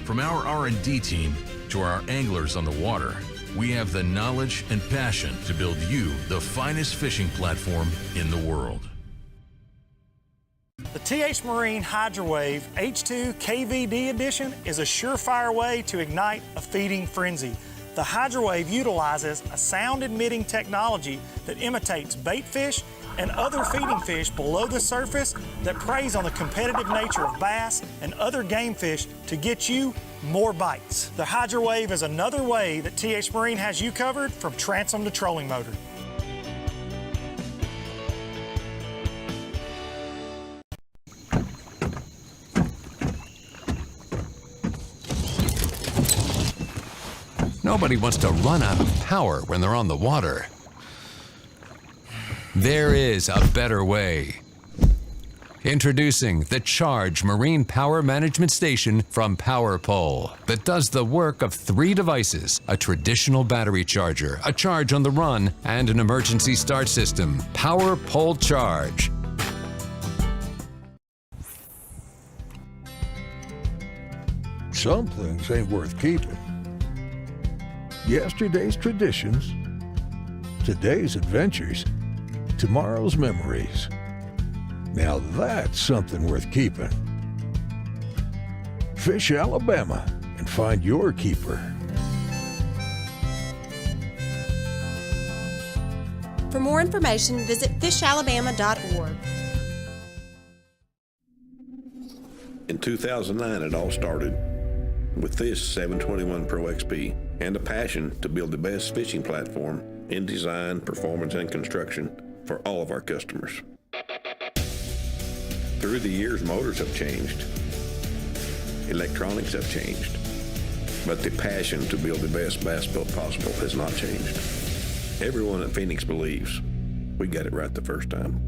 From our R&D team to our anglers on the water, we have the knowledge and passion to build you the finest fishing platform in the world. The TH Marine HydroWave H2 KVD Edition is a surefire way to ignite a feeding frenzy. The HydroWave utilizes a sound-emitting technology that imitates bait fish and other feeding fish below the surface that preys on the competitive nature of bass and other game fish to get you more bites. The HydroWave is another way that TH Marine has you covered from transom to trolling motor. Nobody wants to run out of power when they're on the water. There is a better way. Introducing the Charge Marine Power Management Station from PowerPole that does the work of 3 devices: a traditional battery charger, a charge on the run, and an emergency start system. PowerPole Charge. Some things ain't worth keeping. Yesterday's traditions, today's adventures, tomorrow's memories. Now that's something worth keeping. Fish Alabama and find your keeper. For more information, visit fishalabama.org. In 2009, it all started with this 721 Pro XP and a passion to build the best fishing platform in design, performance, and construction for all of our customers. Through the years, motors have changed. Electronics have changed. But the passion to build the best bass boat possible has not changed. Everyone at Phoenix believes we got it right the first time.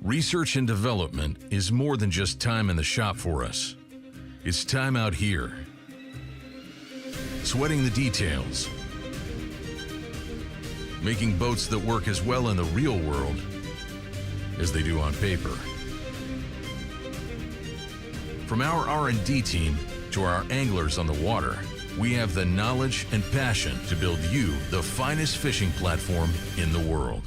Research and development is more than just time in the shop for us. It's time out here. Sweating the details. Making boats that work as well in the real world as they do on paper. From our R&D team to our anglers on the water, we have the knowledge and passion to build you the finest fishing platform in the world.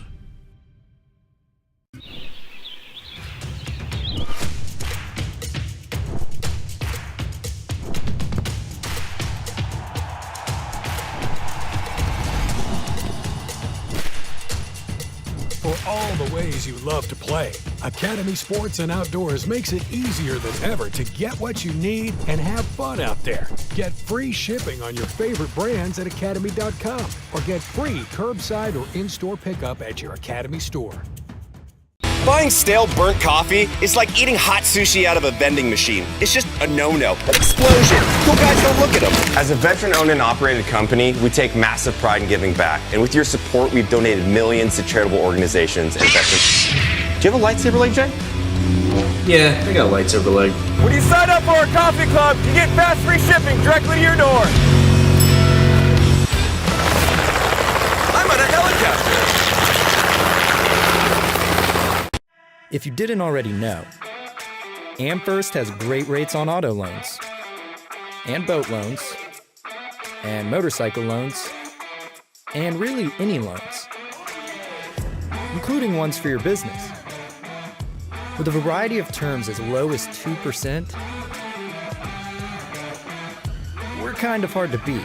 For all the ways you love to play, Academy Sports and Outdoors makes it easier than ever to get what you need and have fun out there. Get free shipping on your favorite brands at academy.com or get free curbside or in-store pickup at your Academy store. Buying stale burnt coffee is like eating hot sushi out of a vending machine. It's just a no-no. Explosion. Cool guys don't look at them. As a veteran-owned and operated company, we take massive pride in giving back. And with your support, we've donated millions to charitable organizations and veterans. Do you have a lightsaber leg, Jay? Yeah, I got a lightsaber leg. When you sign up for our coffee club, you get fast free shipping directly to your door. I'm on a helicopter. If you didn't already know, AmFirst has great rates on auto loans, and boat loans, and motorcycle loans, and really any loans, including ones for your business. With a variety of terms as low as 2%, we're kind of hard to beat.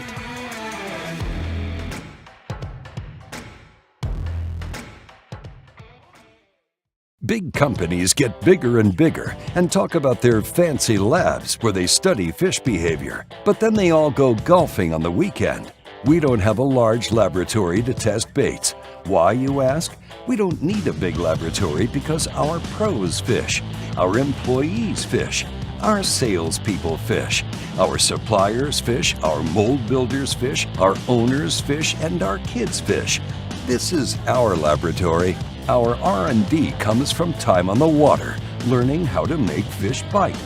Big companies get bigger and bigger and talk about their fancy labs where they study fish behavior, but then they all go golfing on the weekend. We don't have a large laboratory to test baits. Why, you ask? We don't need a big laboratory because our pros fish, our employees fish, our salespeople fish, our suppliers fish, our mold builders fish, our owners fish, and our kids fish. This is our laboratory. Our R&D comes from time on the water, learning how to make fish bite.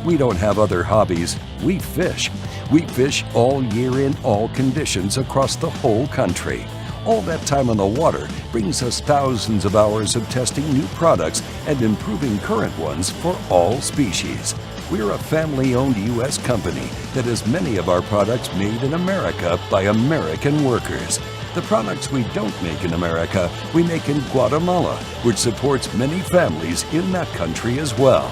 We don't have other hobbies. We fish. We fish all year in all conditions across the whole country. All that time on the water brings us thousands of hours of testing new products and improving current ones for all species. We're a family-owned U.S. company that has many of our products made in America by American workers. The products we don't make in America, we make in Guatemala, which supports many families in that country as well.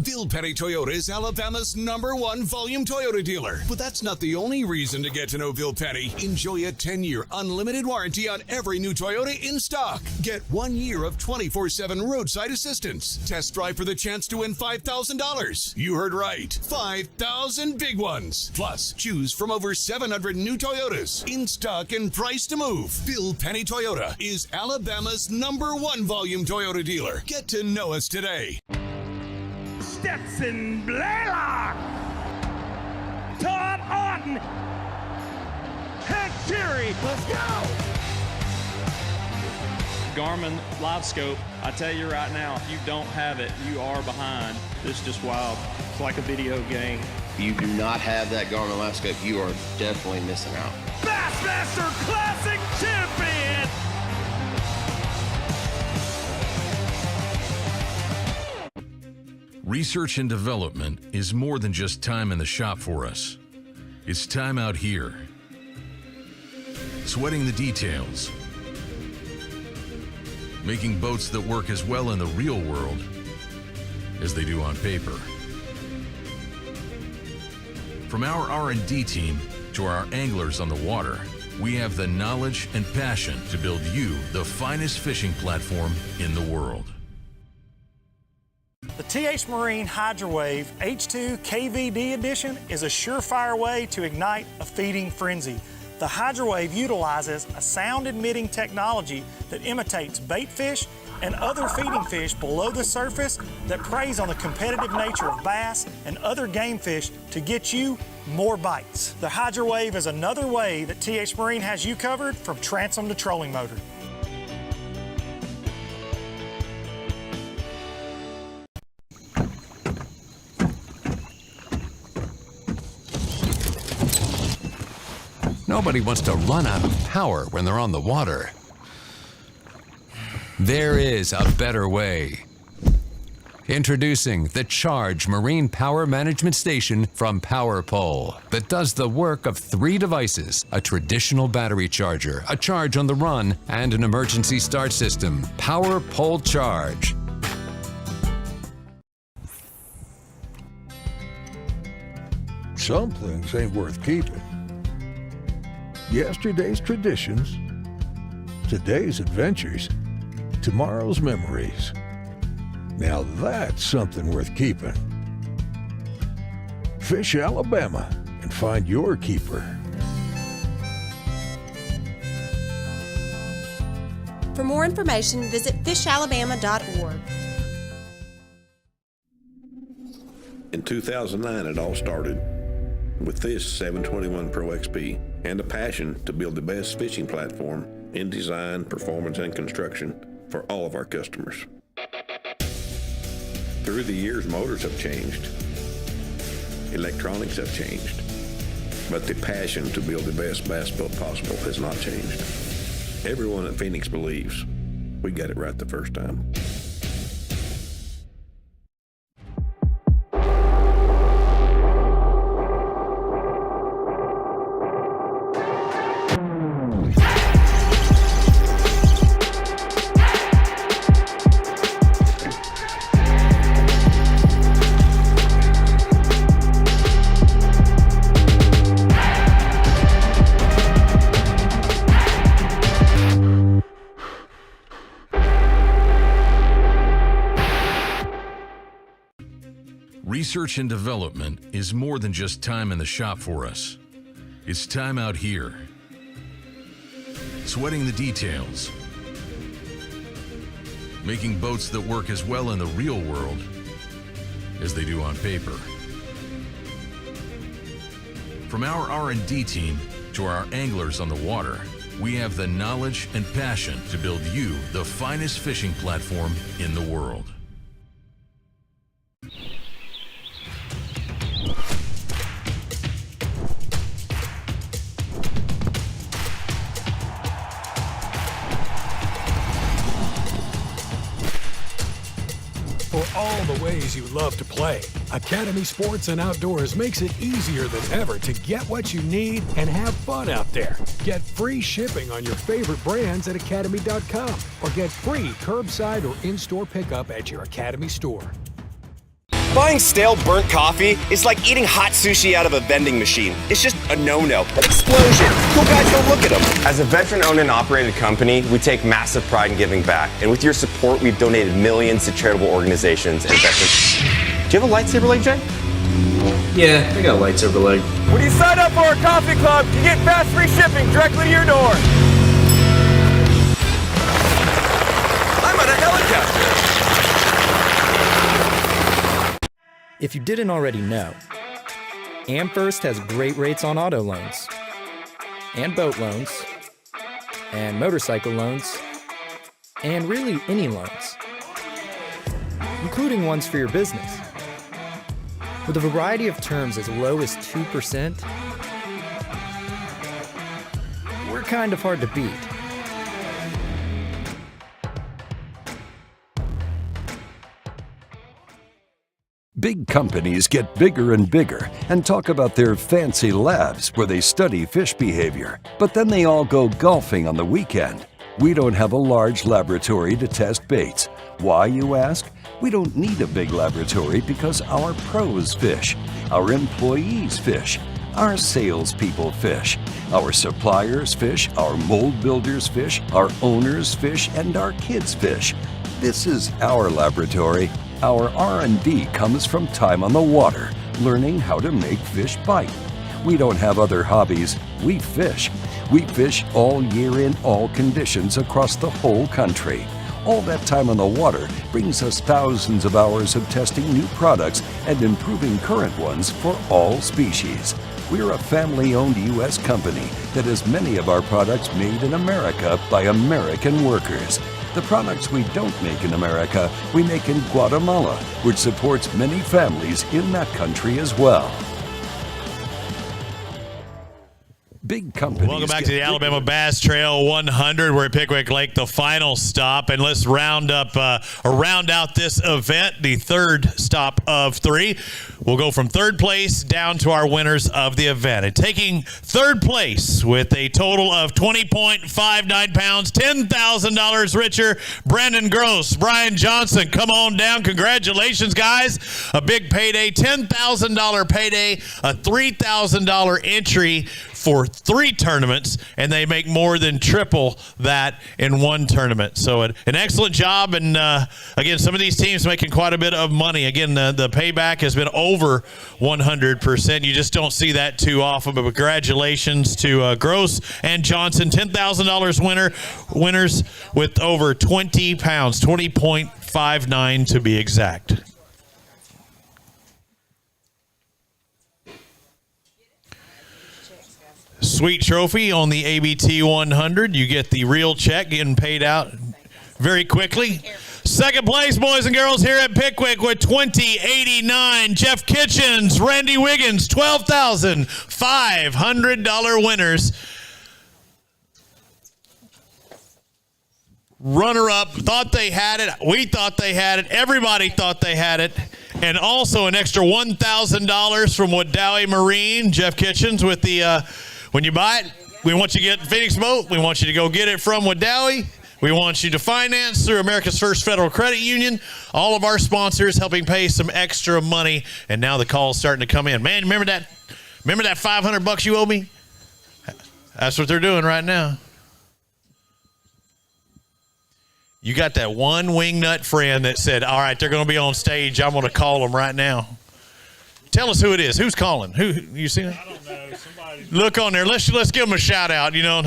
Bill Petty Toyota is Alabama's #1 volume Toyota dealer. But that's not the only reason to get to know Bill Petty. Enjoy a 10-year unlimited warranty on every new Toyota in stock. Get 1 year of 24/7 roadside assistance. Test drive for the chance to win $5,000. You heard right. 5,000 big ones. Plus, choose from over 700 new Toyotas in stock and price to move. Bill Petty Toyota is Alabama's #1 volume Toyota dealer. Get to know us today. Stetson Blaylock, Todd Auten, Head Terry, let's go! Garmin Live Scope, I tell you right now, if you don't have it, you are behind. This is just wild. It's like a video game. If you do not have that Garmin Live Scope, you are definitely missing out. Bassmaster Classic champion! Research and development is more than just time in the shop for us. It's time out here, sweating the details, making boats that work as well in the real world as they do on paper. From our R&D team to our anglers on the water, we have the knowledge and passion to build you the finest fishing platform in the world. The TH Marine HydroWave H2 KVD Edition is a surefire way to ignite a feeding frenzy. The HydroWave utilizes a sound-emitting technology that imitates bait fish and other feeding fish below the surface that preys on the competitive nature of bass and other game fish to get you more bites. The HydroWave is another way that TH Marine has you covered from transom to trolling motor. Nobody wants to run out of power when they're on the water. There is a better way. Introducing the Charge Marine Power Management Station from PowerPole that does the work of 3 devices: a traditional battery charger, a charge on the run, and an emergency start system. PowerPole Charge. Some things ain't worth keeping. Yesterday's traditions, today's adventures, tomorrow's memories. Now that's something worth keeping. Fish Alabama and find your keeper. For more information, visit fishalabama.org. In 2009, it all started with this 721 Pro XP and a passion to build the best fishing platform in design, performance, and construction for all of our customers. Through the years, motors have changed. Electronics have changed. But the passion to build the best bass boat possible has not changed. Everyone at Phoenix believes we got it right the first time. Research and development is more than just time in the shop for us. It's time out here, sweating the details, making boats that work as well in the real world as they do on paper. From our R&D team to our anglers on the water, we have the knowledge and passion to build you the finest fishing platform in the world. For all the ways you love to play, Academy Sports and Outdoors makes it easier than ever to get what you need and have fun out there. Get free shipping on your favorite brands at academy.com or get free curbside or in-store pickup at your Academy store. Buying stale burnt coffee is like eating hot sushi out of a vending machine. It's just a no-no. Explosion. Cool guys don't look at them. As a veteran-owned and operated company, we take massive pride in giving back. And with your support, we've donated millions to charitable organizations and veterans. Do you have a lightsaber leg, Jay? Yeah, I got a lightsaber leg. When you sign up for our coffee club, you get fast free shipping directly to your door. I'm on a helicopter. If you didn't already know, AmFirst has great rates on auto loans, and boat loans, and motorcycle loans, and really any loans, including ones for your business. With a variety of terms as low as 2%, we're kind of hard to beat. Big companies get bigger and bigger and talk about their fancy labs where they study fish behavior, but then they all go golfing on the weekend. We don't have a large laboratory to test baits. Why, you ask? We don't need a big laboratory because our pros fish, our employees fish, our salespeople fish, our suppliers fish, our mold builders fish, our owners fish, and our kids fish. This is our laboratory. Our R&D comes from time on the water, learning how to make fish bite. We don't have other hobbies. We fish. We fish all year in all conditions across the whole country. All that time on the water brings us thousands of hours of testing new products and improving current ones for all species. We're a family-owned U.S. company that has many of our products made in America by American workers. The products we don't make in America, we make in Guatemala, which supports many families in that country as well. Big companies. Welcome back to the Alabama Bass Trail 100. We're at Pickwick Lake, the final stop, and let's round out this event, the third stop of 3. We'll go from third place down to our winners of the event. And taking third place with a total of 20.59 pounds, $10,000 richer, Brandon Gross, Brian Johnson, come on down. Congratulations, guys. A big payday, $10,000 payday, a $3,000 entry for 3 tournaments, and they make more than triple that in 1 tournament. So an excellent job, and again, some of these teams making quite a bit of money. Again, the payback has been over 100%. You just don't see that too often, but congratulations to Gross and Johnson, $10,000 winners with over 20 pounds, 20.59 to be exact. Sweet trophy on the ABT100. You get the real check getting paid out very quickly. Second place, boys and girls, here at Pickwick with $20.89. Jeff Kitchens, Randy Wiggins, $12,500 winners. Runner-up, thought they had it. We thought they had it. Everybody thought they had it. And also an extra $1,000 from Wadowee Marine. Jeff Kitchens with the, when you buy it, we want you to get Phoenix Boat. We want you to go get it from Wadowee. We want you to finance through America's First Federal Credit Union. All of our sponsors helping pay some extra money. And now the call's starting to come in. Man, remember that $500 you owe me? That's what they're doing right now. You got that one wingnut friend that said, all right, they're going to be on stage. I'm going to call them right now. Tell us who it is. Who's calling? Who you see that? I don't know. Somebody. Look on there. Let's give them a shout out, you know.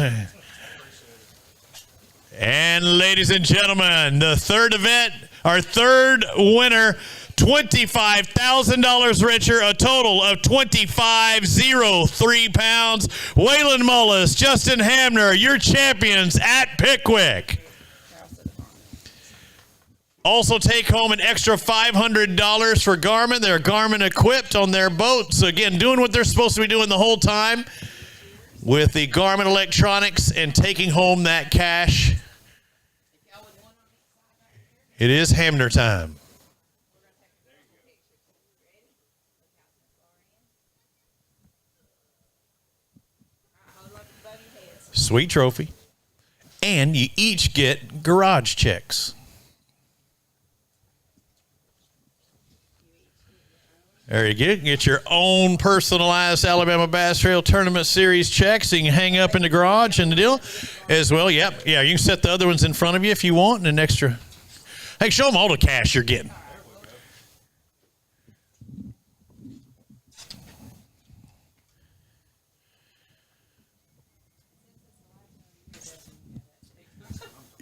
And ladies and gentlemen, the third event, our third winner, $25,000 richer, a total of 2,503 pounds. Waylon Mullis, Justin Hamner, your champions at Pickwick. Also take home an extra $500 for Garmin. They're Garmin equipped on their boat. So again, doing what they're supposed to be doing the whole time with the Garmin electronics and taking home that cash. It is Hamner time. Sweet trophy. And you each get garage checks. There you go. Get your own personalized Alabama Bass Trail Tournament Series check so you can hang up in the garage and the deal as well. Yep. Yeah, you can set the other ones in front of you if you want and an extra. Hey, show them all the cash you're getting.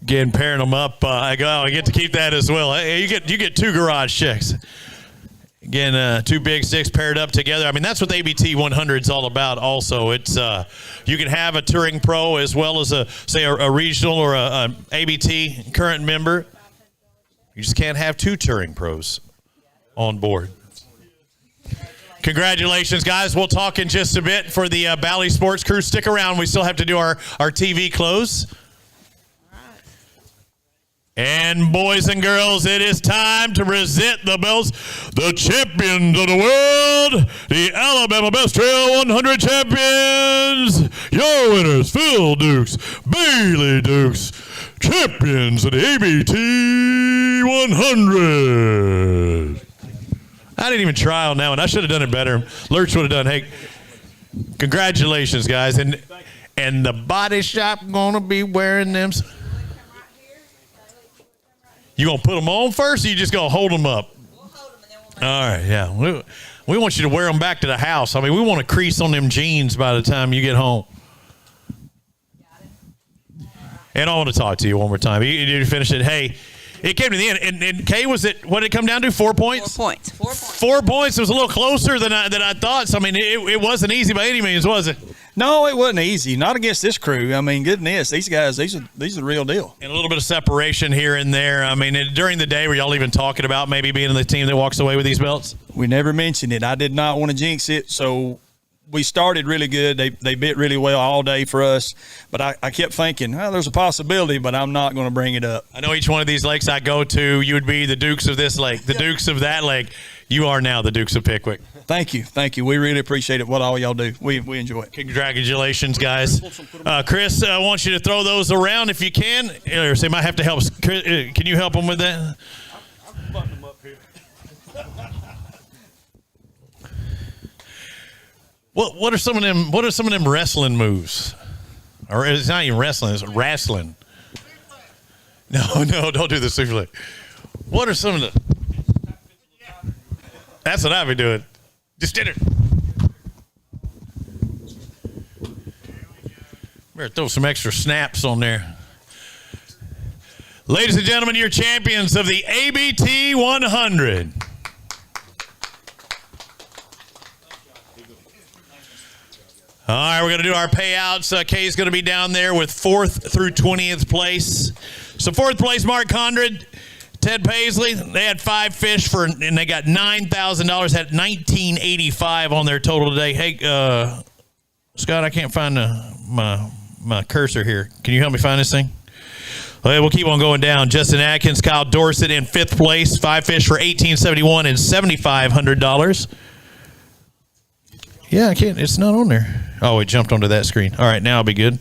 Again, pairing them up. I get to keep that as well. Hey, you get 2 garage checks. Again, 2 big sticks paired up together. I mean, that's what the ABT100 is all about also. It's you can have a touring pro as well as a regional or a ABT current member. You just can't have 2 touring pros on board. Congratulations, guys. We'll talk in just a bit for the Bally Sports crew. Stick around. We still have to do our TV close. And boys and girls, it is time to present the belts, the champions of the world, the Alabama Bass Trail 100 champions, your winners, Phil Dukes, Bailey Dukes, champions of the ABT 100. I didn't even try on that one. I should have done it better. Lurch would have done. Hey, congratulations, guys. And the body shop going to be wearing them. You going to put them on first, or you just going to hold them up? We'll hold them and then we'll all right, yeah. We want you to wear them back to the house. I mean, we want a crease on them jeans by the time you get home. And I want to talk to you one more time. You finish it. Hey, it came to the end. And Kay, what did it come down to? 4 points? 4 points. 4 points. 4 points. It was a little closer than I thought. So, I mean, it wasn't easy by any means, was it? No, it wasn't easy. Not against this crew. I mean, goodness, these guys, these are the real deal. And a little bit of separation here and there. I mean, during the day, were y'all even talking about maybe being the team that walks away with these belts? We never mentioned it. I did not want to jinx it, so we started really good. They bit really well all day for us. But I kept thinking, well, there's a possibility, but I'm not going to bring it up. I know each one of these lakes I go to, you would be the Dukes of this lake, the Dukes of that lake. You are now the Dukes of Pickwick. Thank you. We really appreciate it, what all y'all do. We enjoy it. Congratulations, guys. Chris, I want you to throw those around if you can. Or so you might have to help. Chris, can you help them with that? I'll button them up here. What are some of them? What are some of them wrestling moves? Or it's not even wrestling; it's wrestling. No, don't do the super leg. What are some of the? That's what I've been doing. Just did it. Better throw some extra snaps on there. Ladies and gentlemen, your champions of the ABT 100. All right, we're going to do our payouts. Kay's going to be down there with 4th through 20th place. So 4th place, Mark Condred, Ted Paisley. They had 5 fish and they got $9,000. Had $1,985 on their total today. Hey, Scott, I can't find my cursor here. Can you help me find this thing? Okay, we'll keep on going down. Justin Atkins, Kyle Dorsett in 5th place. 5 fish for $1,871 and $7,500. Yeah, I can't. It's not on there. Oh, it jumped onto that screen. All right, now I'll be good.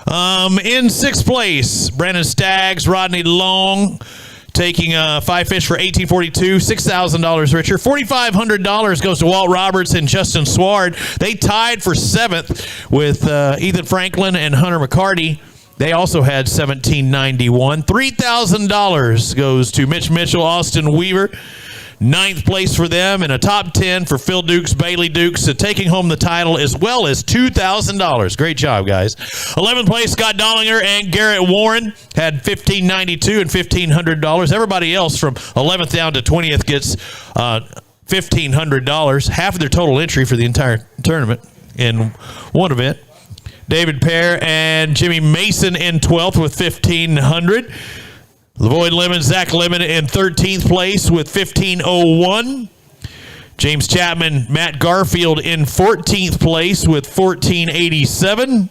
In 6th place, Brandon Staggs, Rodney Long, taking 5 fish for $1,842, $6,000 richer. $4,500 goes to Walt Roberts and Justin Sward. They tied for 7th with Ethan Franklin and Hunter McCarty. They also had $1,791. $3,000 goes to Mitch Mitchell, Austin Weaver. 9th place for them, and a top 10 for Phil Dukes, Bailey Dukes, taking home the title as well as $2,000. Great job, guys. 11th place, Scott Dollinger and Garrett Warren had $1,592 and $1,500. Everybody else from 11th down to 20th gets $1,500, half of their total entry for the entire tournament in one event. David Pear and Jimmy Mason in 12th with $1,500. Lavoyd Lemon, Zach Lemon in 13th place with $1,501. James Chapman, Matt Garfield in 14th place with $1,487.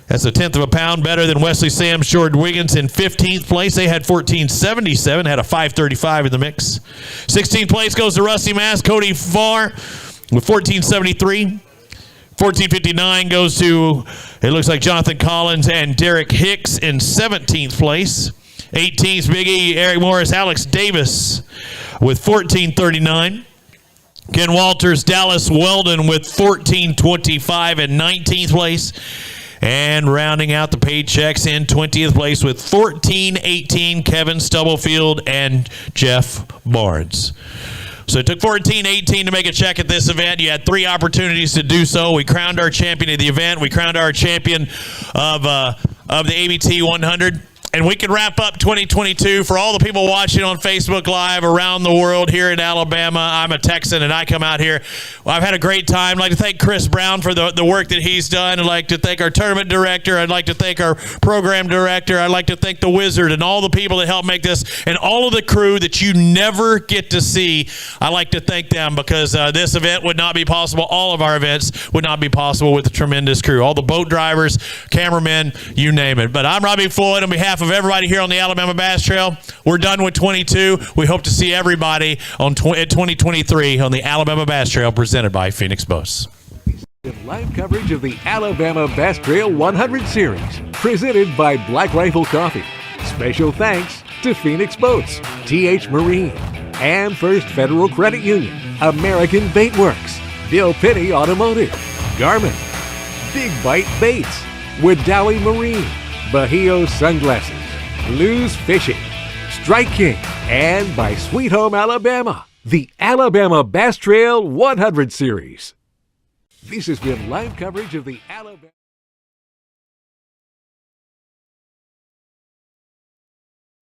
That's a 1/10 of a pound better than Wesley Sams, Jordan Wiggins in 15th place. They had $1,477, had a $535 in the mix. 16th place goes to Rusty Mass, Cody Farr with $1,473. $1,459 goes to, it looks like, Jonathan Collins and Derek Hicks in 17th place. 18th, Big E, Eric Morris, Alex Davis with $1,439. Ken Walters, Dallas Weldon with $1,425 in 19th place. And rounding out the paychecks in 20th place with $1,418, Kevin Stubblefield and Jeff Barnes. So it took $1,418 to make a check at this event. You had 3 opportunities to do so. We crowned our champion of the event. We crowned our champion of the ABT 100. And we can wrap up 2022 for all the people watching on Facebook Live around the world here in Alabama. I'm a Texan, and I come out here. Well, I've had a great time. I'd like to thank Chris Brown for the work that he's done. I'd like to thank our tournament director. I'd like to thank our program director. I'd like to thank the Wizard and all the people that helped make this, and all of the crew that you never get to see. I'd like to thank them because this event would not be possible. All of our events would not be possible with the tremendous crew. All the boat drivers, cameramen, you name it. But I'm Robbie Floyd on behalf of everybody here on the Alabama Bass Trail. We're done with 22. We hope to see everybody at 2023 on the Alabama Bass Trail presented by Phoenix Boats. Live coverage of the Alabama Bass Trail 100 Series presented by Black Rifle Coffee. Special thanks to Phoenix Boats, TH Marine, and First Federal Credit Union, American Bait Works, Bill Penny Automotive, Garmin, Big Bite Baits, Wodowie Marine, Bahio Sunglasses, Lou's Fishing, Strike King, and by Sweet Home Alabama, the Alabama Bass Trail 100 Series. This has been live coverage of the Alabama...